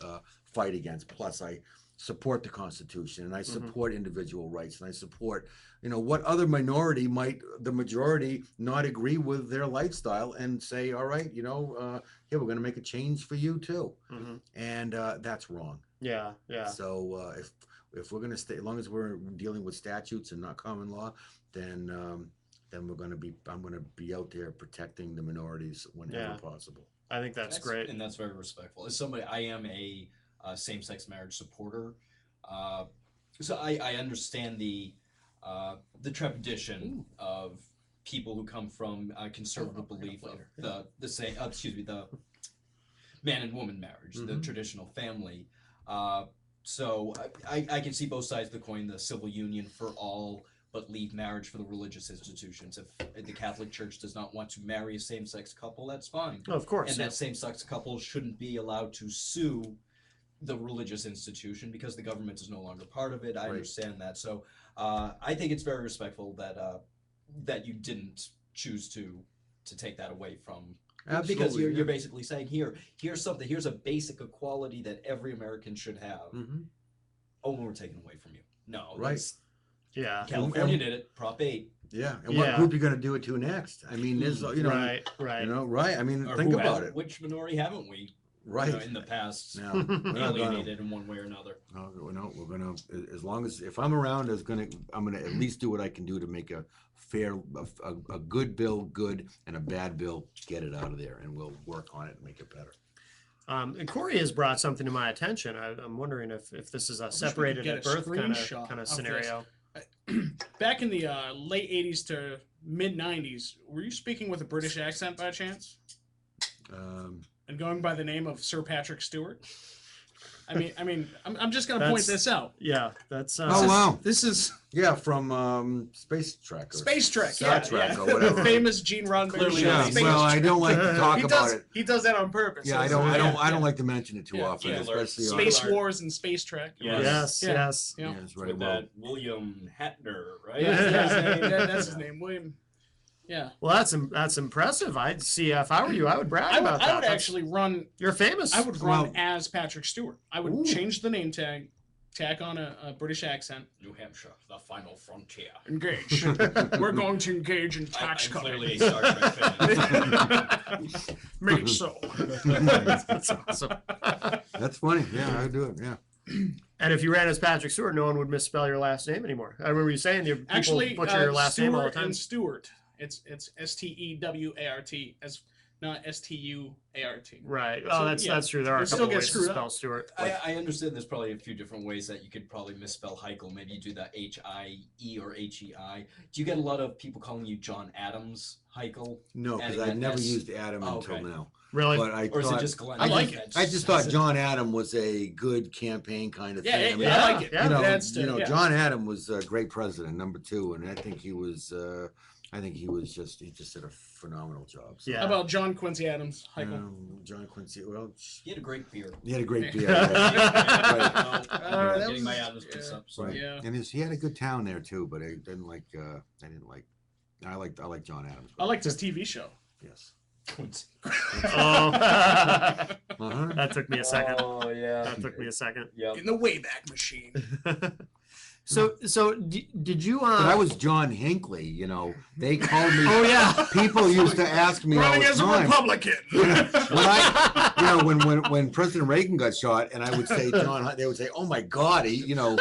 fight against. Plus, I support the Constitution, and I support individual rights, and I support, what other minority might the majority not agree with their lifestyle and say, all right, we're going to make a change for you too. Mhm. And that's wrong. Yeah. Yeah. So if we're going to stay, as long as we're dealing with statutes and not common law, then I'm going to be out there protecting the minorities whenever Yeah. possible. I think that's great. And that's very respectful. As somebody, I am a same-sex marriage supporter, so I understand the trepidation of people who come from conservative belief of the man and woman marriage, the traditional family. So I can see both sides of the coin. The civil union for all, but leave marriage for the religious institutions. If the Catholic Church does not want to marry a same-sex couple, that's fine. Oh, of course. And Yeah. that same-sex couple shouldn't be allowed to sue the religious institution because the government is no longer part of it. I understand that. So I think it's very respectful that you didn't choose to take that away from. Absolutely, Because you're yeah. basically saying here's a basic equality that every American should have. Mm-hmm. Oh, we're taking away from you. No, Right. that's- Yeah. California did it. Prop 8. Yeah, and Yeah. what group are you going to do it to next? I mean, there's Right. Right. right. I mean, Or think who about hasn't- it. Which minority haven't we? Right. In the past, Now, we're not gonna, alienated in one way or another. no, we're gonna, as long as, if I'm around, I'm gonna at least do what I can do to make a fair, a good bill good, and a bad bill, get it out of there, and we'll work on it and make it better. And Corey has brought something to my attention. I'm wondering if this is a we could separated get at a birth screenshot kind of of scenario. Back in the late 80s to mid 90s, were you speaking with a British accent by chance? And going by the name of Sir Patrick Stewart? I'm just going to point That's- this out. Yeah, that's Oh, wow. This is Yeah, from Space Trek. Or Space Trek, Star yeah. Trek yeah. or whatever. The famous Gene Roddenberry Clearly show, not. Yeah, Space well, I Trek. don't like to talk He about does, it. he does that on purpose. Yeah, I so- don't like to mention it too Yeah, often, yeah. especially on. Space Wars and Space Trek. yes, Yeah. yes. Yeah. Yeah, that's right. With Well, that William Hatner, right? Yeah, that's his name. Yeah. That's his name. William. Yeah. Well, that's impressive. I'd see if I were you, I would brag about that. I would That's- actually run. You're famous. I would run Well- as Patrick Stewart. I would Ooh. change the name tag, tack on a British accent. New Hampshire, the final frontier. Engage. We're going to engage in tax I'm cutting. clearly a Star Trek fan. Make so. That's awesome. that's funny. Yeah, I would do it. Yeah. And if you ran as Patrick Stewart, no one would misspell your last name anymore. I remember you saying you people Actually, butcher your last Stewart name all the time. and Stewart. It's Stewart, as not Stuart. Right. So, Oh, yeah, that's true. There are it a still couple gets ways to screwed up. spell Stewart. I understand there's probably a few different ways that you could probably misspell Heichel. Maybe you do the H-I-E or H-E-I. Do you get a lot of people calling you John Adams Heichel? No, because Adding I've that never S. used Adam Oh, until okay. now. Really? But I Or is it thought, just Glenn? I like it. I just thought John Adam was a good campaign kind of Yeah, thing. yeah, I like it. Yeah. You know, That's the- yeah. John Adam was a great president, number 2, and I think he just did a phenomenal job. So, Yeah. How about John Quincy Adams? Heichel? John Quincy. Well, He had a great beer. he had a great beer. Yeah. right, that Getting was- my Adams piece yeah. up. So. right. Yeah. And he had a good town there too, but I didn't like. I like John Adams. I liked his TV show. Yes. Oh, Uh-huh. that took me a second. Oh yeah. That took me a second. Yep. In the Wayback Machine. So did you? But I was John Hinckley. They called me. Oh yeah. People used to ask me all Running the as a time. Republican. when President Reagan got shot, and I would say John, they would say, "Oh my God, are you the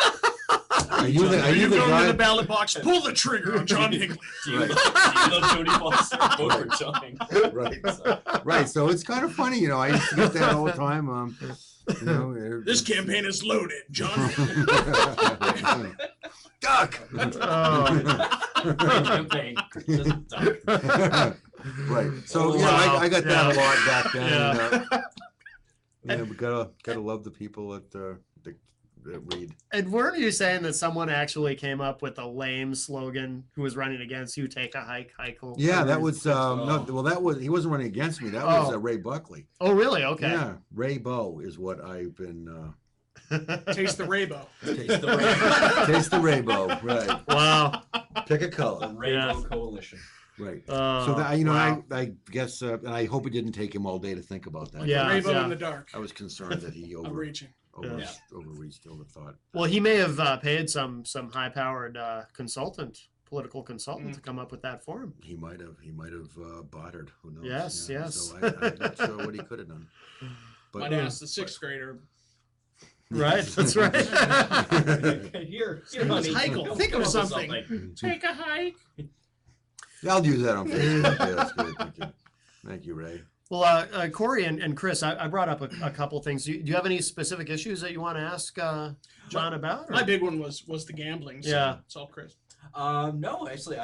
Are you going guy?" to the ballot box? Pull the trigger on John Hinckley. Do you Right. love Jodie Foster? Vote for John. Right. Right. So it's kind of funny, I used to get that all the time. You know, This campaign is loaded, John. Duck. Campaign. Just duck. Right. So Oh, yeah, wow. I got that a lot back then. Yeah. And, we gotta love the people that read. And weren't you saying that someone actually came up with a lame slogan who was running against you? Take a hike, Heichel. Yeah, that was Oh. no. Well, that was he wasn't running against me. That was Oh. Ray Buckley. Oh, really? Okay. Yeah, Ray Bow is what I've been. Taste the rainbow. Taste the rainbow. Taste the rainbow. Right. Wow. Pick a The color. Rainbow Yeah. Coalition. Right. Oh, So that wow. I guess, and I hope it didn't take him all day to think about that. Yeah. Rainbow in the dark. I was concerned that he I'm reaching. overreached, overthought. Well, he may have paid some high-powered political consultant, to come up with that for him. He might have bartered. Who knows? Yes, yes. So I'm not sure what he could have done. But Might ask the sixth grader. Right. That's right. Here, It's honey. Heichel. Come Think up of with something. Take a hike. I'll use that on Facebook. Yeah, that's great. Thank you, Ray. Well, Corey and Chris, I brought up a couple things. Do you have any specific issues that you want to ask John about? Or? My big one was the gambling. So Yeah. It's all Chris. No, actually,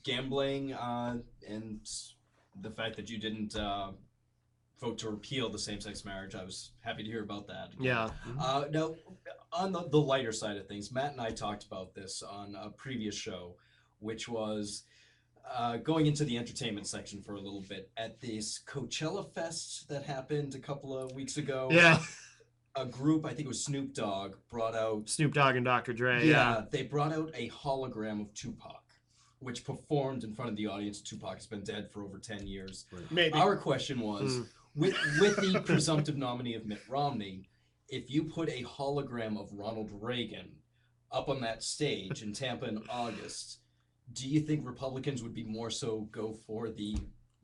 gambling and the fact that you didn't vote to repeal the same-sex marriage. I was happy to hear about that. Yeah. No, on the lighter side of things, Matt and I talked about this on a previous show, which was going into the entertainment section for a little bit. At this Coachella Fest that happened a couple of weeks ago, Yeah. a group, I think it was Snoop Dogg, brought out... Snoop Dogg and Dr. Dre. Yeah. they brought out a hologram of Tupac, which performed in front of the audience. Tupac has been dead for over 10 years. Maybe. Our question was, with the presumptive nominee of Mitt Romney, if you put a hologram of Ronald Reagan up on that stage in Tampa in August, do you think Republicans would be more so go for the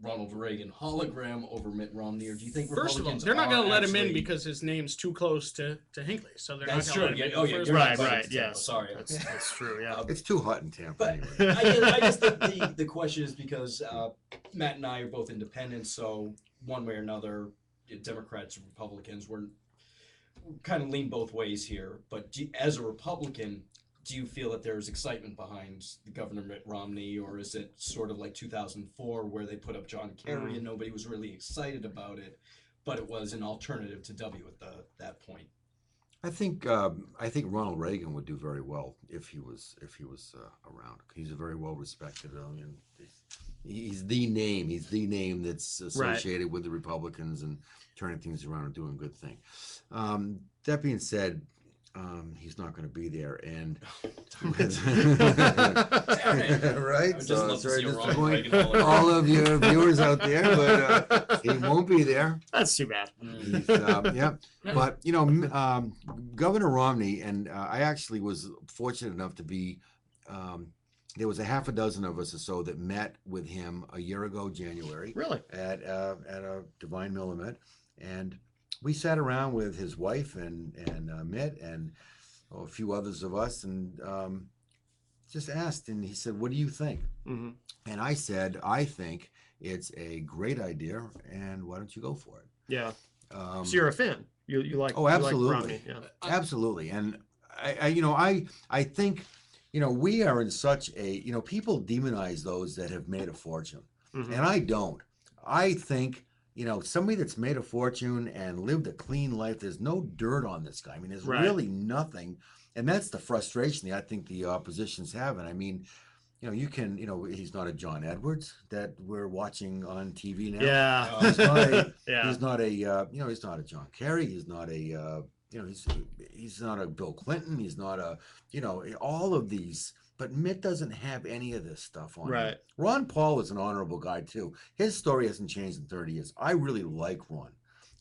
Ronald Reagan hologram over Mitt Romney, or do you think First of all, Republicans they're not going to let him in actually- because his name's too close to Hinckley, so they're That's not true. going to let him Yeah, in. oh, yeah, First you're of all. Right, right, right, Tampa. yes. Sorry. That's true, yeah. It's too hot in Tampa But anyway. I guess the question is because Matt and I are both independents, so one way or another, Democrats and Republicans, we're kind of lean both ways here. But as a Republican, do you feel that there's excitement behind the Governor Mitt Romney, or is it sort of like 2004 where they put up John Kerry and nobody was really excited about it, but it was an alternative to W at that point? I think Ronald Reagan would do very well if he was around. He's a very well respected. He's the name. He's the name that's associated with the Republicans and turning things around and doing a good thing. That being said, he's not going to be there, and right. I would just love to see a Ronald Reagan hologram. all of your viewers out there, but he won't be there. That's too bad. He's, yeah, but Governor Romney, and I actually was fortunate enough to be. There was a half a dozen of us or so that met with him a year ago, January, Really? at a Divine Millimet, and we sat around with his wife and Mitt and a few others of us, and just asked, and he said, "What do you think?" Mm-hmm. And I said, "I think it's a great idea, and why don't you go for it?" Yeah. So you're a fan. You like? Oh, absolutely. You like Romney, yeah. Absolutely, and I think, we are in such a, people demonize those that have made a fortune, Mhm. and I don't. I think, somebody that's made a fortune and lived a clean life, there's no dirt on this guy. I mean, there's Right. really nothing, and that's the frustration that I think the opposition's having. I mean, you can, he's not a John Edwards that we're watching on TV now. Yeah. He's not a, Yeah. he's not a, he's not a John Kerry. He's not a, he's not a Bill Clinton. He's not a, all of these. But Mitt doesn't have any of this stuff on him. Right. Ron Paul is an honorable guy too. His story hasn't changed in 30 years. I really like Ron,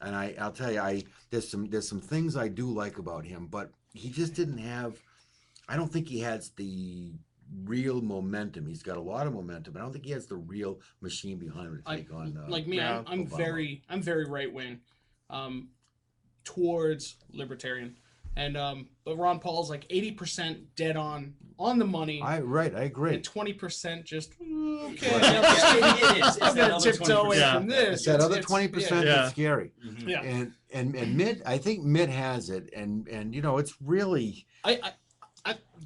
and I'll tell you, there's some things I do like about him, but he just didn't have. I don't think he has the real momentum. He's got a lot of momentum, but I don't think he has the real machine behind him to take on. Like me, yeah, I'm Obama. very right wing, towards libertarian. And but Ron Paul's like 80% dead on the money, I agree. and 20% just okay. Right. It is. It's I'm that gonna other tiptoe away 20%. from this. It's that other 20% yeah. that's scary. Mhm. Yeah. And Mitt, I think Mitt has it, and you know, it's really I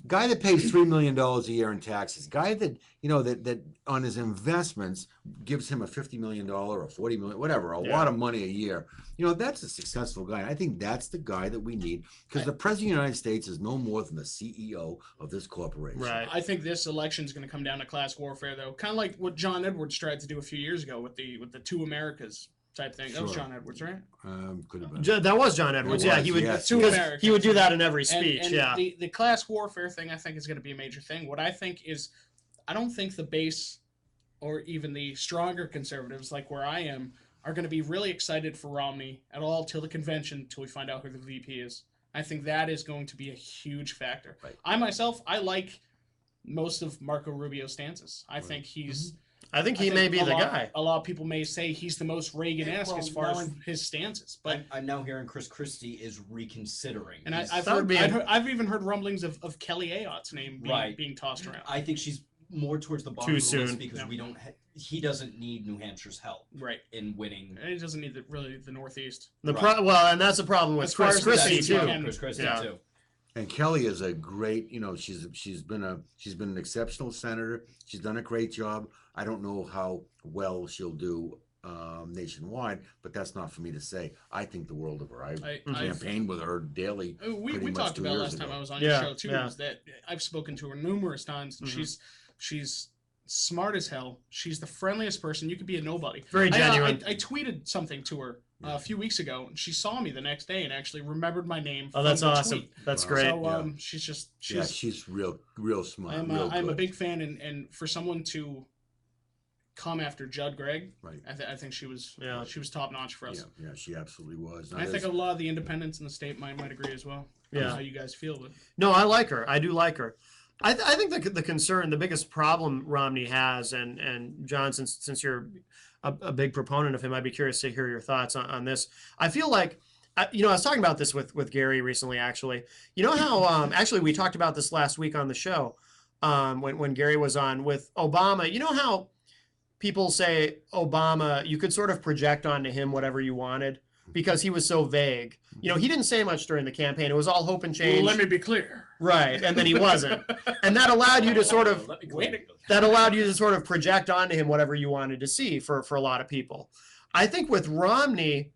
guy that pays $3 million a year in taxes, guy that you know that on his investments gives him a $50 million or $40 million, whatever, a lot of money a year. You know, that's a successful guy. And I think that's the guy that we need, because the president of the United States is no more than the CEO of this corporation. Right. I think this election is going to come down to class warfare, though. Kind of like what John Edwards tried to do a few years ago with the two Americas type thing. That was Sure. John Edwards, right? Could have been. That was John Edwards. It Yeah, was, he would. yes, Two yes. Americans. He would do that in every speech. And yeah. the class warfare thing, I think, is going to be a major thing. What I think is, I don't think the base or even the stronger conservatives, like where I am, are going to be really excited for Romney at all till the convention, till we find out who the VP is. I think that is going to be a huge factor. Right. I myself, I like most of Marco Rubio's stances. I think he's. I think he may be the guy. A lot of people may say he's the most Reagan-esque Well, as far now as his stances, but I'm now hearing Chris Christie is reconsidering. and He's- I've even heard rumblings of Kelly Ayotte's name being tossed around. I think she's more towards the bottom Too of the list soon. because Yeah. we don't. He doesn't need New Hampshire's help Right. in winning. And he doesn't need really the Northeast. Well, and that's the problem with As far Chris as Christie that's too. true. Chris Christie Yeah. too. And Kelly is a great, you know, she's been an exceptional senator. She's done a great job. I don't know how well she'll do nationwide, but that's not for me to say. I think the world of her. I I've- campaigned with her daily. We pretty much talked 2 about years last time ago. I was on Yeah, your show too. yeah. Is that I've spoken to her numerous times. And Mhm. she's smart as hell. She's the friendliest person. You could be a nobody. Very genuine. I tweeted something to her a few weeks ago, and she saw me the next day and actually remembered my name. Oh, that's from the awesome. tweet. That's Wow. great. So She's real smart. I'm a good. big fan, and for someone to come after Judd Gregg, Right. I think she was Yeah. top notch for us. Yeah, she absolutely was. And I think a lot of the independents in the state might agree as well. I don't know Yeah. how you guys feel, but No, I like her. I do like her. I think the concern, the biggest problem Romney has, and John, since you're a big proponent of him, I'd be curious to hear your thoughts on this. I feel like, I was talking about this with Gary recently, actually. You know how, actually, we talked about this last week on the show when Gary was on with Obama. You know how people say Obama, you could sort of project onto him whatever you wanted because he was so vague. You know, he didn't say much during the campaign. It was all hope and change. let me be clear. Right, and then he wasn't. And that allowed you to sort of Let me Wait. project onto him whatever you wanted to see for a lot of people. I think with Romney,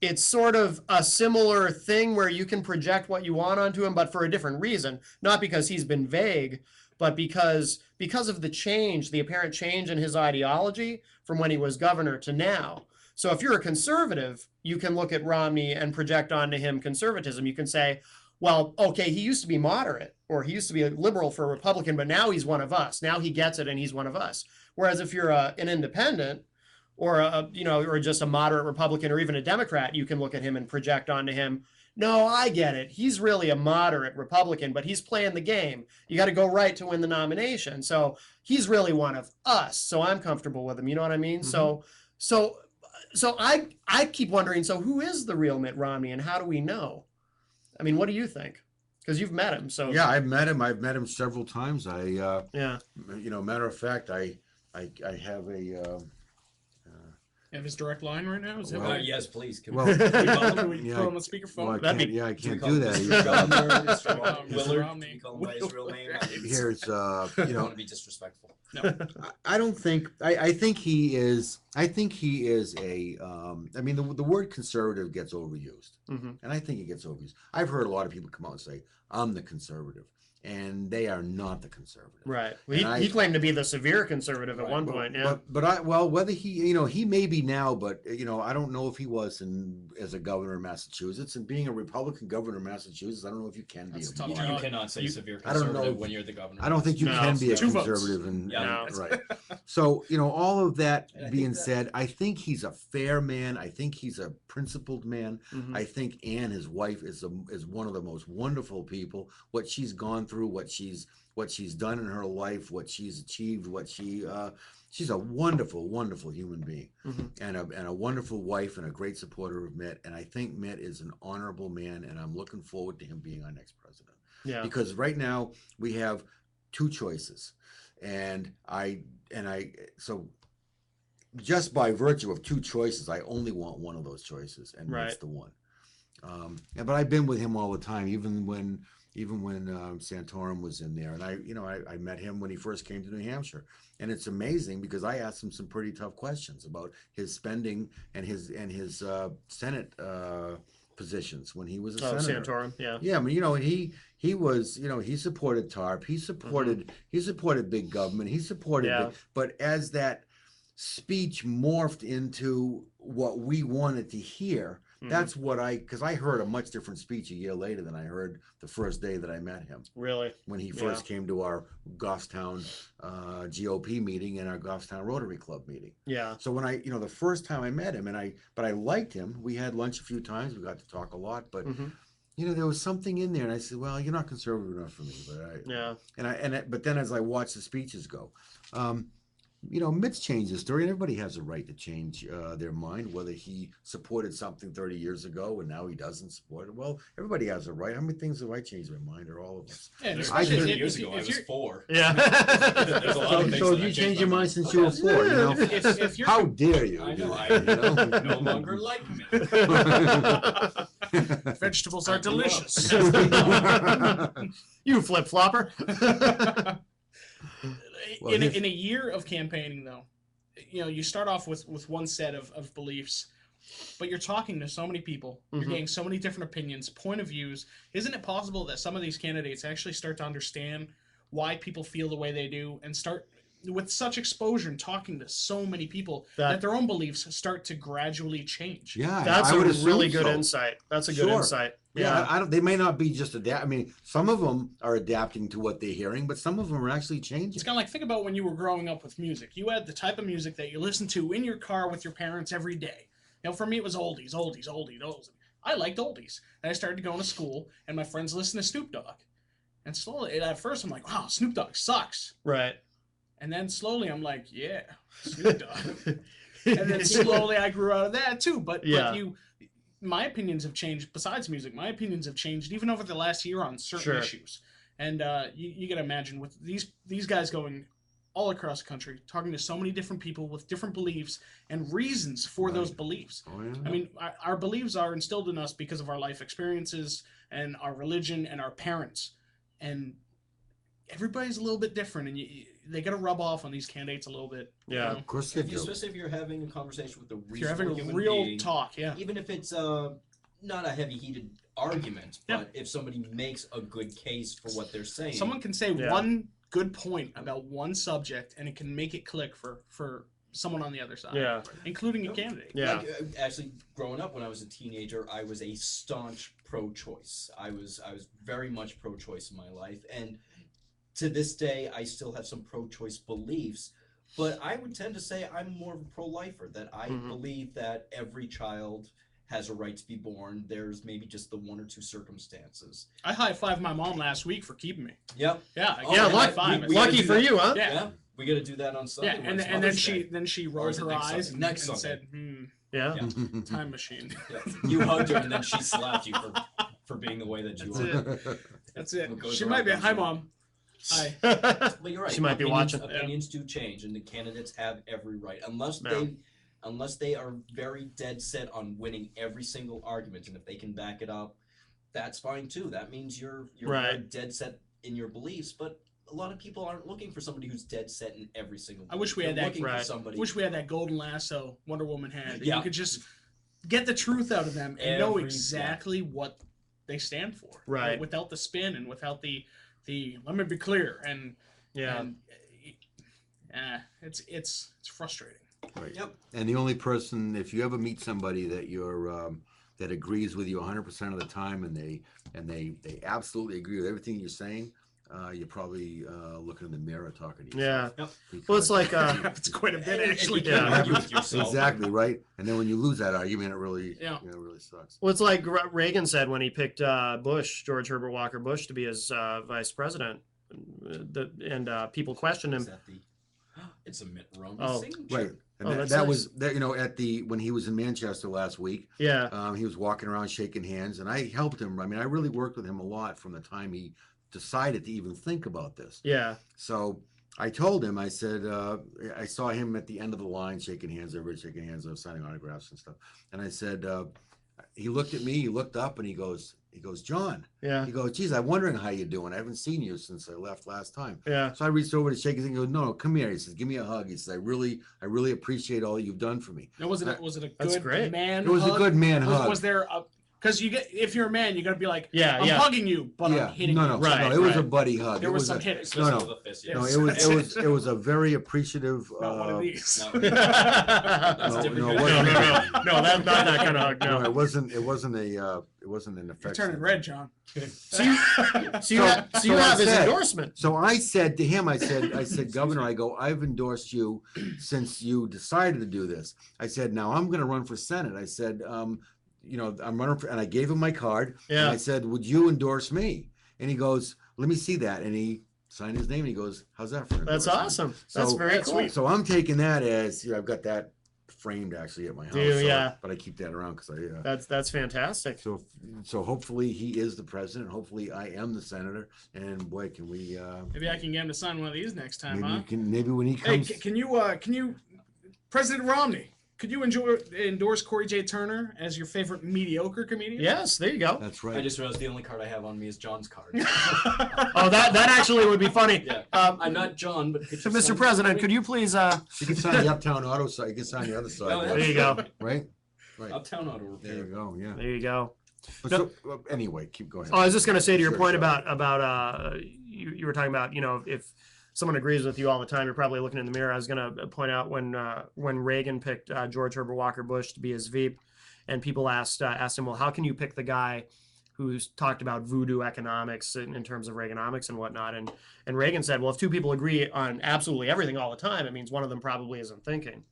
it's sort of a similar thing where you can project what you want onto him, but for a different reason. Not because he's been vague, but because of the change, the apparent change in his ideology from when he was governor to now. So if you're a conservative, you can look at Romney and project onto him conservatism. You can say, well, okay, he used to be moderate, or he used to be a liberal for a Republican, but now he's one of us. Now he gets it, and he's one of us. Whereas if you're an independent, or or just a moderate Republican, or even a Democrat, you can look at him and project onto him, no, I get it. He's really a moderate Republican, but he's playing the game. You got to go right to win the nomination. So he's really one of us. So I'm comfortable with him. You know what I mean? Mm-hmm. So I keep wondering, so who is the real Mitt Romney, and how do we know? I mean, what do you think? Because you've met him, so Yeah, I've met him several times. yeah. Matter of fact, I have a. You have his direct line right now? Is that Well, right? Yes, please. Can Well, we call him? Can we Yeah, put him on speakerphone? Well, I That'd can't, be- yeah, I Can we can't call do him that. Mr. Governor, Mr. Mr. Willard? Romney. Can we call him by his real name? Here's, I don't want to be disrespectful. I don't think. I think he is. I think he is a. I mean, the word conservative gets overused, Mhm. and I think it gets overused. I've heard a lot of people come out and say, "I'm the conservative," and they are not the conservative. Right. Well, And he claimed to be the severe conservative at Right. one point. Yeah. But whether he may be now, but I don't know if he was as a governor of Massachusetts, and being a Republican governor of Massachusetts, I don't know if you can be. That's a a tough You, job. you cannot say severe I don't know conservative if- when you're the governor. I don't think you No, can be a two votes. conservative, and Yeah. right. So all of that And I think being that- said, I think he's a fair man. I think he's a principled man. Mhm. I think Anne, his wife, is one of the most wonderful people. What she's gone through through, what she's done in her life, what she's achieved, she's a wonderful, wonderful human being, and a wonderful wife, and a great supporter of Mitt. And I think Mitt is an honorable man, and I'm looking forward to him being our next president. Yeah. Because right now we have two choices, so just by virtue of two choices, I only want one of those choices, and Mitt's the one. But I've been with him all the time, even when Santorum was in there, and I met him when he first came to New Hampshire, and it's amazing because I asked him some pretty tough questions about his spending and his Senate positions when he was a senator. Santorum, yeah. Yeah, I mean, he was, he supported TARP, he supported big government, he supported but as that speech morphed into what we wanted to hear, that's what because I heard a much different speech a year later than I heard the first day that I met him. Really? When he first came to our Goffstown GOP meeting and our Goffstown Rotary Club meeting. Yeah. So when the first time I met him, but I liked him. We had lunch a few times. We got to talk a lot, but there was something in there, and I said, "Well, you're not conservative enough for me." But but then as I watched the speeches go, Mitt's changed his story, and everybody has a right to change their mind, whether he supported something 30 years ago and now he doesn't support it. Well, everybody has a right. How many things have I changed my mind, or all of us? Yeah, I 30 years ago, I was 4. Yeah. There's a lot of things So that you I changed your my mind since you were 4, if you're, How dare you? I know. I I no longer like me. vegetables are delicious. You flip-flopper. In a year of campaigning, though, you start off with one set of beliefs, but you're talking to so many people. You're getting so many different opinions, point of views. Isn't it possible that some of these candidates actually start to understand why people feel the way they do, and start with such exposure and talking to so many people that their own beliefs start to gradually change? Yeah, that's I would a assume really good so. insight. That's a good insight. Yeah, I don't. They may not be just I mean, some of them are adapting to what they're hearing, but some of them are actually changing. It's kind of like, think about when you were growing up with music. You had the type of music that you listened to in your car with your parents every day. For me, it was oldies. I liked oldies, and I started going to school, and my friends listened to Snoop Dogg. And slowly, at first, I'm like, wow, Snoop Dogg sucks. Right. And then slowly, I'm like, yeah, Snoop Dogg. And then slowly, I grew out of that too. But my opinions have changed. Besides music, my opinions have changed even over the last year on certain issues. And you got to imagine with these guys going all across the country, talking to so many different people with different beliefs and reasons for those beliefs. Oh, yeah. I mean, our beliefs are instilled in us because of our life experiences and our religion and our parents. And everybody's a little bit different, and they got to rub off on these candidates a little bit. Yeah, of course they do. Especially if you're having a conversation with a reasonable If you're having a human real being, talk, even if it's not a heavy-heated argument, but if somebody makes a good case for what they're saying, someone can say one good point about one subject, and it can make it click for someone on the other side. Yeah, including a candidate. Yeah, like, actually, growing up when I was a teenager, I was a staunch pro-choice. I was very much pro-choice in my life, and to this day, I still have some pro-choice beliefs, but I would tend to say I'm more of a pro-lifer, that I believe that every child has a right to be born. There's maybe just the one or two circumstances. I high-fived my mom last week for keeping me. Yep. Yeah. Lucky for you, huh? Yeah. We got to do that on Sunday. Yeah, and then she rolled her eyes and said, Yeah. time machine. Yeah. You hugged her, and then she slapped you for being the way that you are. That's it. She might be. Hi, Mom. Hi. But you're right. She might be watching. Opinions do change, and the candidates have every right, unless they are very dead set on winning every single argument, and if they can back it up, that's fine too. That means you're very dead set in your beliefs, but a lot of people aren't looking for somebody who's dead set in every single belief. I wish we had that. Wish we had that golden lasso Wonder Woman had. Yeah. You could just get the truth out of them and know exactly what they stand for. Right. Without the spin and without the let me be clear and it's frustrating. Right. Yep. And the only person, if you ever meet somebody that that agrees with you 100% of the time, and they absolutely agree with everything you're saying, you're probably looking in the mirror talking to Yeah. yourself. Yep. Well, it's like It's quite a bit, actually. You can't Yeah. argue with yourself. Exactly right. And then when you lose that argument, it really, Yeah. really sucks. well, it's like Reagan said when he picked George Herbert Walker Bush, to be his vice president, and people questioned Is him. that the? It's a Mitt Romney Oh, signature. Right. And Oh, that, that's that nice. was that, at when he was in Manchester last week, Yeah, he was walking around shaking hands, and I helped him. I mean, I really worked with him a lot from the time he decided to even think about this. yeah, So I told him, I said, I saw him at the end of the line shaking hands, everybody shaking hands, I was signing autographs and stuff. And I said, he looked at me, he looked up, and he goes, John. yeah, He goes, geez, I'm wondering how you're doing. I haven't seen you since I left last time. yeah. So I reached over to shake his hand. He goes, no, come here. He says, give me a hug. He says, I really appreciate all you've done for me. Now, was it a That's good great. man? It was hug? a good man hug. Was there a? Because if you're a man, you got to be like, Yeah, I'm yeah. hugging you, but yeah, I'm hitting no, you. no, Right, no. It was a right. buddy hug. There it was was some a, hitting. Especially no. with a fist, Yeah. no, yes. it was a very appreciative. Not one of these. No. That's No, different. no, it no, wasn't. no, that's not that kind of hug. No, No. it wasn't an You're affectionate. turning red, John. So you have so I his said- endorsement. So I said to him, I said, Governor, I go, I've endorsed you since you decided to do this. I said, now I'm going to run for Senate. I said, I'm running for, and I gave him my card. And Yeah. I said, would you endorse me? And he goes, let me see that. And he signed his name and he goes, how's that for an That's endorsement? awesome. That's So- very cool. So I'm taking that as, I've got that framed actually at my house. Do you? so- Yeah. But I keep that around because That's fantastic. so hopefully he is the president. Hopefully I am the senator. And boy, can we, Maybe I can get him to sign one of these next time, huh? maybe when he Hey, comes. can you, President Romney? Could you endorse Corey J. Turner as your favorite mediocre comedian? Yes, there you go. That's I right. just realized the only card I have on me is John's card. Oh, that actually would be funny. Yeah. Um, I'm not John, but could so, you Mr. sign President, for could me? you please? You can sign the Uptown Auto side. You can sign the other side. Oh, There you go. Right? Right. Uptown Auto There you Repair. go. Yeah. There you go. But No. anyway, keep going. Oh, I was just going to say to your Sure, point sure. about you were talking about, if someone agrees with you all the time, you're probably looking in the mirror. I was going to point out when Reagan picked George Herbert Walker Bush to be his VP, and people asked him, well, how can you pick the guy who's talked about voodoo economics in terms of Reaganomics and whatnot? And Reagan said, well, if two people agree on absolutely everything all the time, it means one of them probably isn't thinking.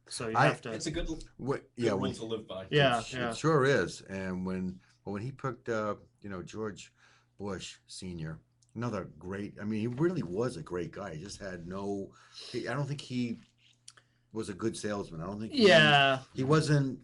So you have to. It's a good, Yeah. rule When, to live by. Yeah, it yeah. sure is. And when he picked, George Bush Senior, another great. I mean, he really was a great guy. He just had I don't think he was a good salesman. I don't think. Yeah. He wasn't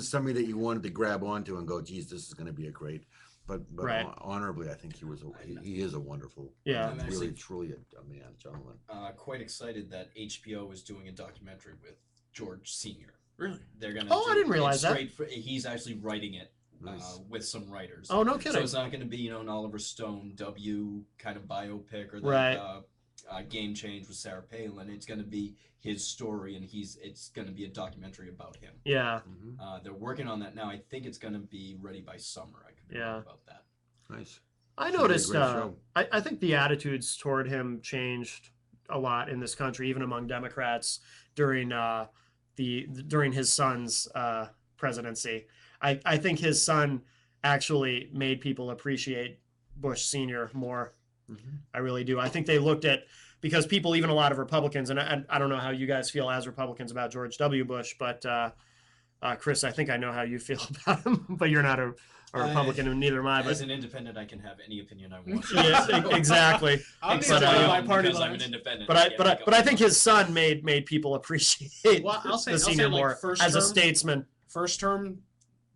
somebody that you wanted to grab onto and go, geez, this is going to be a great. But Right. honorably, I think he is a wonderful. Yeah. I'm Really, actually- truly a man, gentleman. Quite excited that HBO is doing a documentary with George Senior. Really? They're gonna. Oh, I didn't realize that. He's actually writing it Nice. with some writers. Oh, no So kidding. it's not going to be an Oliver Stone W kind of biopic or that Right. Game Change with Sarah Palin. It's going to be his story, and it's going to be a documentary about him. Yeah. Mhm. They're working on that now. I think it's going to be ready by summer. I could be Yeah. wrong about that. Nice. I Should be a noticed. great show. I think the attitudes toward him changed a lot in this country, even among Democrats during during his son's presidency. I think his son actually made people appreciate Bush Senior more. Mhm. I really do. I think they looked at, because people, even a lot of Republicans, and I don't know how you guys feel as Republicans about George W. Bush, but Chris, I think I know how you feel about him, but you're not a Republican, and neither am I. As But an independent, I can have any opinion I want. yeah, exactly. I'm But, but, uh, my party because I'm an lines. independent. But I think his son made people appreciate Well, I'll say the senior like more first as a term- statesman. First term,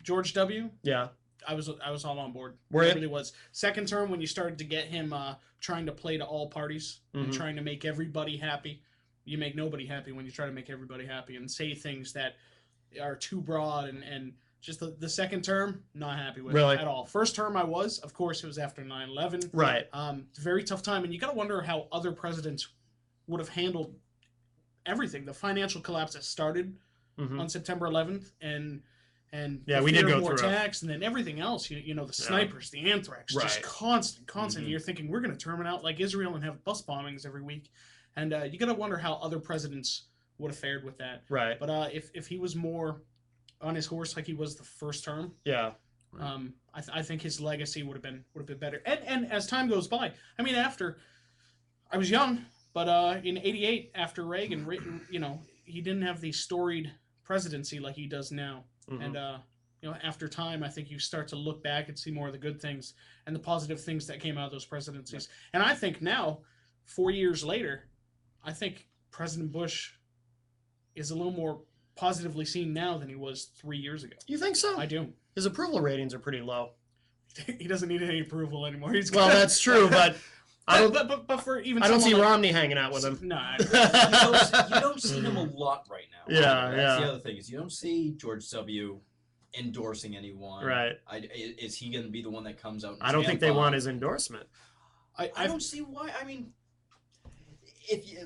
George W. Yeah. I was all on board. Were I you? really was. Second term, when you started to get him trying to play to all parties and Mhm. trying to make everybody happy, you make nobody happy when you try to make everybody happy and say things that are too broad and just the second term, not happy with Really? at all. First term, I was. Of course, it was after 9/11. Right. It's a very tough time, and you got to wonder how other presidents would have handled everything. The financial collapse that started Mhm. on September 11th, and Yeah, the we did fear of go more through it. attacks, and then everything else. You know, the snipers, the anthrax, just Right. constant. Mhm. You're thinking we're going to term it out like Israel and have bus bombings every week, and you got to wonder how other presidents would have fared with that. Right. But if he was more on his horse like he was the first term, Yeah. Right. I think his legacy would have been better. And as time goes by, I mean, after I was young, but in '88, after Reagan, he didn't have the storied presidency like he does now. And after time, I think you start to look back and see more of the good things and the positive things that came out of those presidencies. And I think now, 4 years later, I think President Bush is a little more positively seen now than he was 3 years ago. You think so? I do. His approval ratings are pretty low. He doesn't need any approval anymore. Well, that's true, but I don't. But for even I don't see someone like, Romney hanging out with him. No, You don't see him a lot right now. Yeah, That's yeah. the other thing is you don't see George W. endorsing anyone. Right. Is he going to be the one that comes out? And I don't think they stand want by? his endorsement. I don't see why. I mean,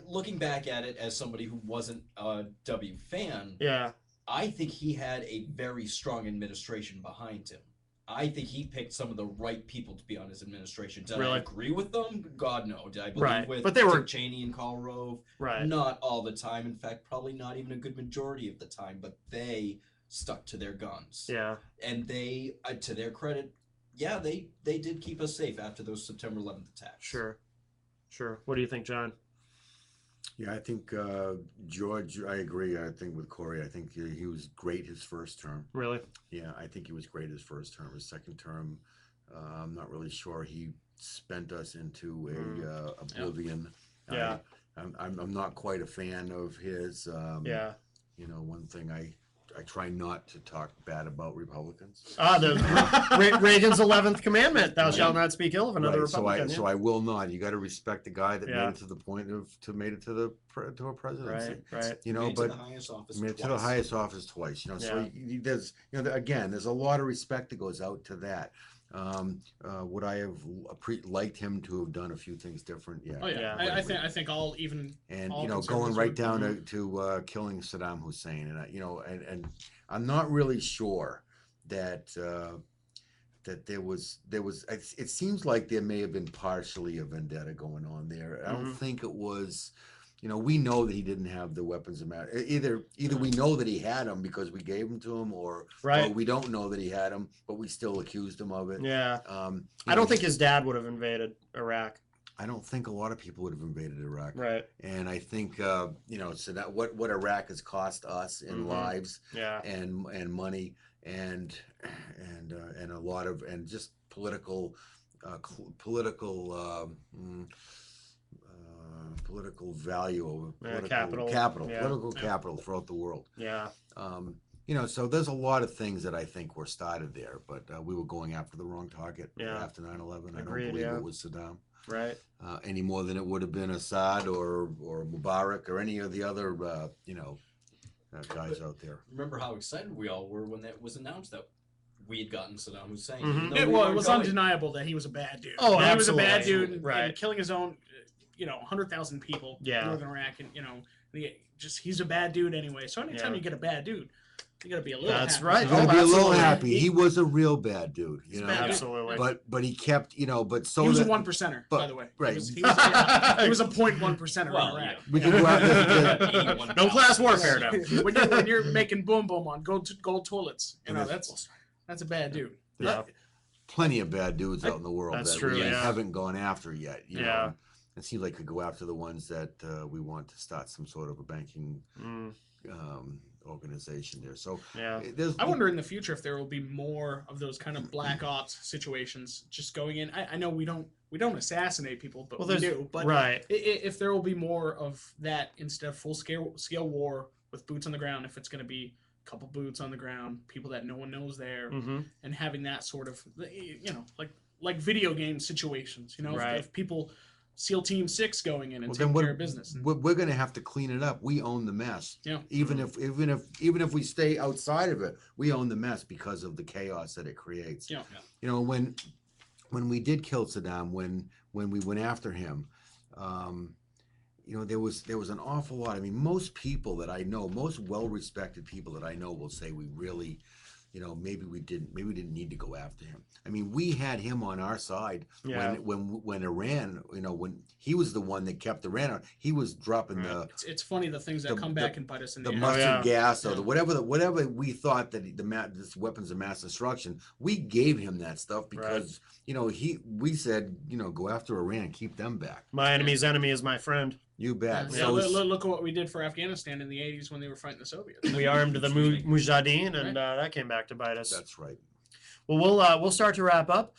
looking back at it as somebody who wasn't a W fan, Yeah. I think he had a very strong administration behind him. I think he picked some of the right people to be on his administration. Did I Really? agree with them? God, no. Did I believe Right. with But they were- Dick Cheney and Karl Rove? Right. Not all the time. In fact, probably not even a good majority of the time. But they stuck to their guns. Yeah. And they, to their credit, yeah, they did keep us safe after those September 11th attacks. Sure. What do you think, John? Yeah, I think George. I agree. I think with Corey, I think he was great his first term. Really? Yeah, I think he was great his first term. His second term, I'm not really sure. He spent us into a oblivion. Yeah. I'm not quite a fan of his. Yeah. One thing I try not to talk bad about Republicans. Reagan's 11th commandment: "Thou shalt not speak ill of another Right, Republican." So I will not. You got to respect the guy that Yeah. made it to the point made it to a presidency. Right. Made it to But the highest office made it to the twice. highest office twice. So there's again, there's a lot of respect that goes out to that. Would I have liked him to have done a few things different? Yeah. Oh yeah, Yeah. I think all even And all going conservatives right would- down to killing Saddam Hussein, and I'm not really sure that there was it seems like there may have been partially a vendetta going on there. I don't think it was. We know that he didn't have the weapons of mass. Either we know that he had them because we gave them to him, or we don't know that he had them, but we still accused him of it. Yeah. I You don't know, think his dad would have invaded Iraq. I don't think a lot of people would have invaded Iraq. Right. And I think so that what Iraq has cost us in lives Yeah. and money and a lot of and just political value over Capital. Yeah. political capital throughout the world. Yeah. So there's a lot of things that I think were started there, but we were going after the wrong target after 9/11. I don't Agreed, believe yeah. it was Saddam Right. any more than it would have been Assad or Mubarak or any of the other guys out there. Remember how excited we all were when that was announced that we had gotten Saddam Hussein. Mhm. even though It we was, weren't going. undeniable that he was a bad dude. Oh, he was a bad absolutely. dude, and Right. killing his own, 100,000 people Yeah. in northern Iraq, and he's a bad dude anyway. So anytime Yeah. you get a bad dude, you got to be a little. That's happy. right. You gotta Oh, be a little absolutely. happy. He was a real bad dude, He's bad. Absolutely. But he kept, but so He was a that- 1%er, by but- the way. right. He was a 0.1%er Well, in Iraq. we can go out there. 81 No class pounds. warfare now. when you're making boom boom on gold toilets, that's a bad dude. Yeah. Plenty of bad dudes out in the world That's that true, we yeah. haven't gone after yet. You Yeah. know? It seems like we go after the ones that we want to start some sort of a banking organization there. So Yeah. there's. I wonder in the future if there will be more of those kind of black ops situations just going in. I know we don't assassinate people, but we do. But right. if there will be more of that instead of full scale war with boots on the ground, if it's going to be a couple boots on the ground, people that no one knows there, and having that sort of like video game situations. Right. If people SEAL Team 6 going in and Well, then taking care of business. we're going to have to clean it up. We own the mess. Yeah. Even if we stay outside of it, we own the mess because of the chaos that it creates. Yeah. When we did kill Saddam, when we went after him, there was an awful lot. I mean, most people that I know, most well-respected people that I know will say we really maybe we didn't need to go after him. I mean, we had him on our side when Iran, when he was the one that kept Iran on. He was dropping It's funny the things that come back and bite us in the ass. mustard gas or whatever we thought that this weapons of mass destruction. We gave him that stuff because we said go after Iran, keep them back. My enemy's enemy is my friend. You bet. So look at what we did for Afghanistan in the 80s when they were fighting the Soviets. We armed the Mujahideen, and that came back to bite us. That's right. Well, we'll start to wrap up.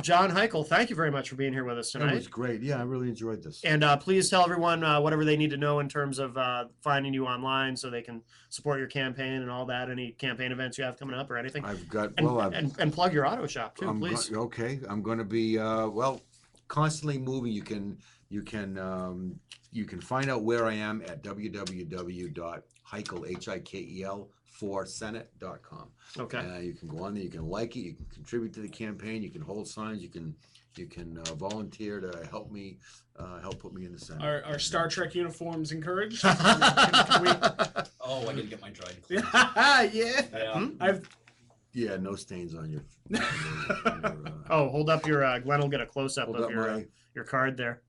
John Heichel, thank you very much for being here with us tonight. That was great. Yeah, I really enjoyed this. And please tell everyone whatever they need to know in terms of finding you online so they can support your campaign and all that. Any campaign events you have coming up or anything. I've got and plug your auto shop too, please. Okay, I'm going to be constantly moving. You can find out where I am at www.heikel4senate.com. Okay. You can go on there. You can like it. You can contribute to the campaign. You can hold signs. You can volunteer to help me put me in the Senate. Are Star Trek uniforms encouraged? Oh, I gotta get my dried clothes. Yeah. No stains on your. Hold up your. Glenn will get a close up of your card there.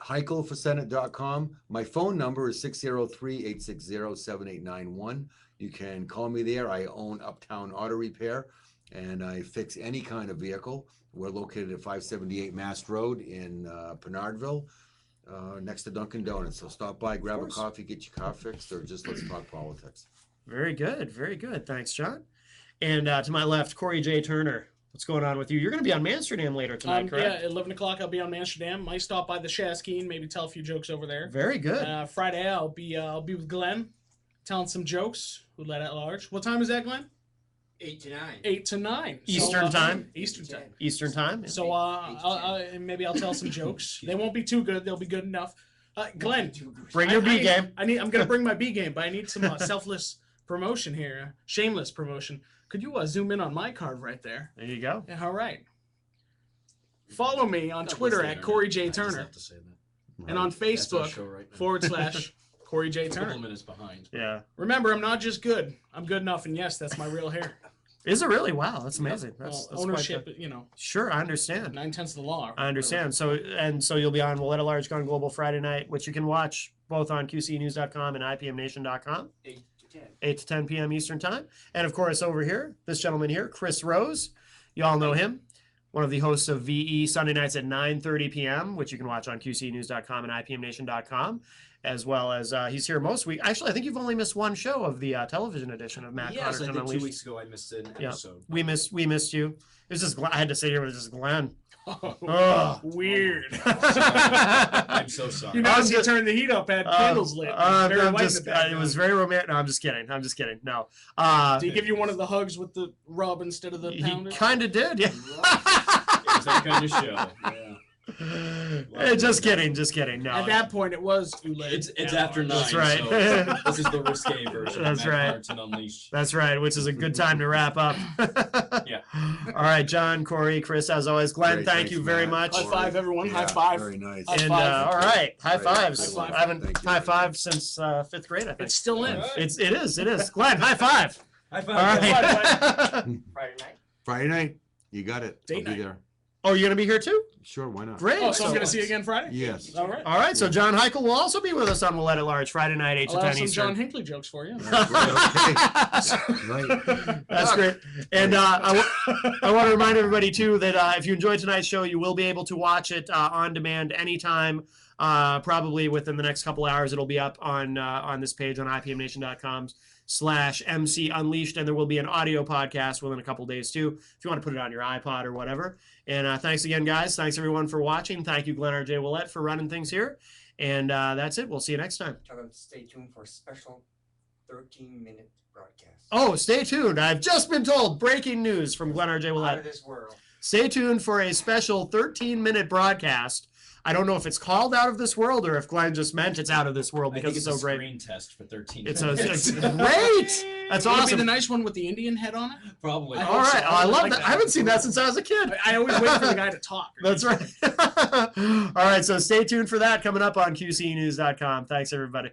HeikelForSenate.com. My phone number is 603-860-7891. You can call me there. I own Uptown Auto Repair, and I fix any kind of vehicle. We're located at 578 Mast Road in Connarton, next to Dunkin' Donuts. So stop by, grab a coffee, get your car fixed, or just let's talk politics. Very good. Very good. Thanks, John. And to my left, Corey J. Turner. What's going on with you? You're going to be on Amsterdam later tonight, correct? Yeah, 11 o'clock I'll be on Amsterdam. Might stop by the Shaskeen, maybe tell a few jokes over there. Very good. Friday I'll be with Glenn, telling some jokes. Who let at large? What time is that, Glenn? 8 to 9. 8 to 9. Eastern time? Eastern time. Eastern time? So maybe I'll tell some jokes. They won't be too good. They'll be good enough. Glenn, bring your B game. I'm going to bring my B game, but I need some selfless promotion here. Shameless promotion. Could you zoom in on my card right there? There you go. Yeah, all right. Follow me on Twitter at Corey J. Turner. And on Facebook / Corey J. Turner. A couple minutes behind. Yeah. Remember, I'm not just good. I'm good enough, and yes, that's my real hair. Is it really? Wow, that's amazing. That's ownership, Sure, I understand. 9/10 of the law. I understand. So you'll be on Willette at Large Gone Global Friday night, which you can watch both on QCNews.com and IPMNation.com. 8 to 10 p.m. Eastern time. And of course, over here, this gentleman here, Chris Rose. You all know him. One of the hosts of VE Sunday nights at 9:30 p.m., which you can watch on QCNews.com and IPMNation.com, as well as he's here most week. Actually, I think you've only missed one show of the television edition of Matt Connarton. Yes, I did Unleashed. 2 weeks ago. I missed an episode. We missed you. It was just I had to say it was just Glenn. Weird. I'm so sorry. You notice you turned the heat up, had candles lit. It was very romantic. No, I'm just kidding. No. Did he give you one of the hugs with the rub instead of the pounder? He kind of did, yeah. It was that kind of show. Yeah. Just kidding. No. At that point, it was too late. It's after 9. That's right. So this is the risque version. That's of right. Connarton Unleashed. That's right, which is a good time to wrap up. Yeah. All right, John, Corey, Chris, as always. Glenn, thank you very much. High five, everyone. Yeah, high five. Very nice. High And five. all right, high fives. High five. I haven't Thank you. high fived since 5th grade, I think. It's still in. It is. Glenn, high five. High five. All right. Friday night. Friday night. You got it. Date I'll night. be there. Oh, you're going to be here too? Sure, why not? Great. Oh, so I'm going to see you again Friday? Yes. All right. All right, so John Heichel will also be with us on Willette at Large Friday night, 8 to I'll 10 have some Eastern. John Hinckley jokes for you. Okay. Right. That's great. And I want to remind everybody, too, that if you enjoyed tonight's show, you will be able to watch it on demand anytime. Probably within the next couple hours, it'll be up on this page on IPMNation.com/MC Unleashed. And there will be an audio podcast within a couple days, too, if you want to put it on your iPod or whatever. And thanks again, guys. Thanks, everyone, for watching. Thank you, Glenn R.J. Willette, for running things here. And that's it. We'll see you next time. Stay tuned for a special 13-minute broadcast. Oh, stay tuned. I've just been told breaking news from Glenn R.J. Out of Willette. this world. Stay tuned for a special 13-minute broadcast. I don't know if it's called Out of This World or if Glenn just meant it's Out of This World because it's so great. Screen test for 13 It's minutes. great. That's Would it be awesome. the nice one with the Indian head on it? Probably. All right. Oh, I love like that. that. I haven't seen that since I was a kid. I always wait for the guy to talk. That's right. All right. So stay tuned for that coming up on QCNews.com. Thanks, everybody.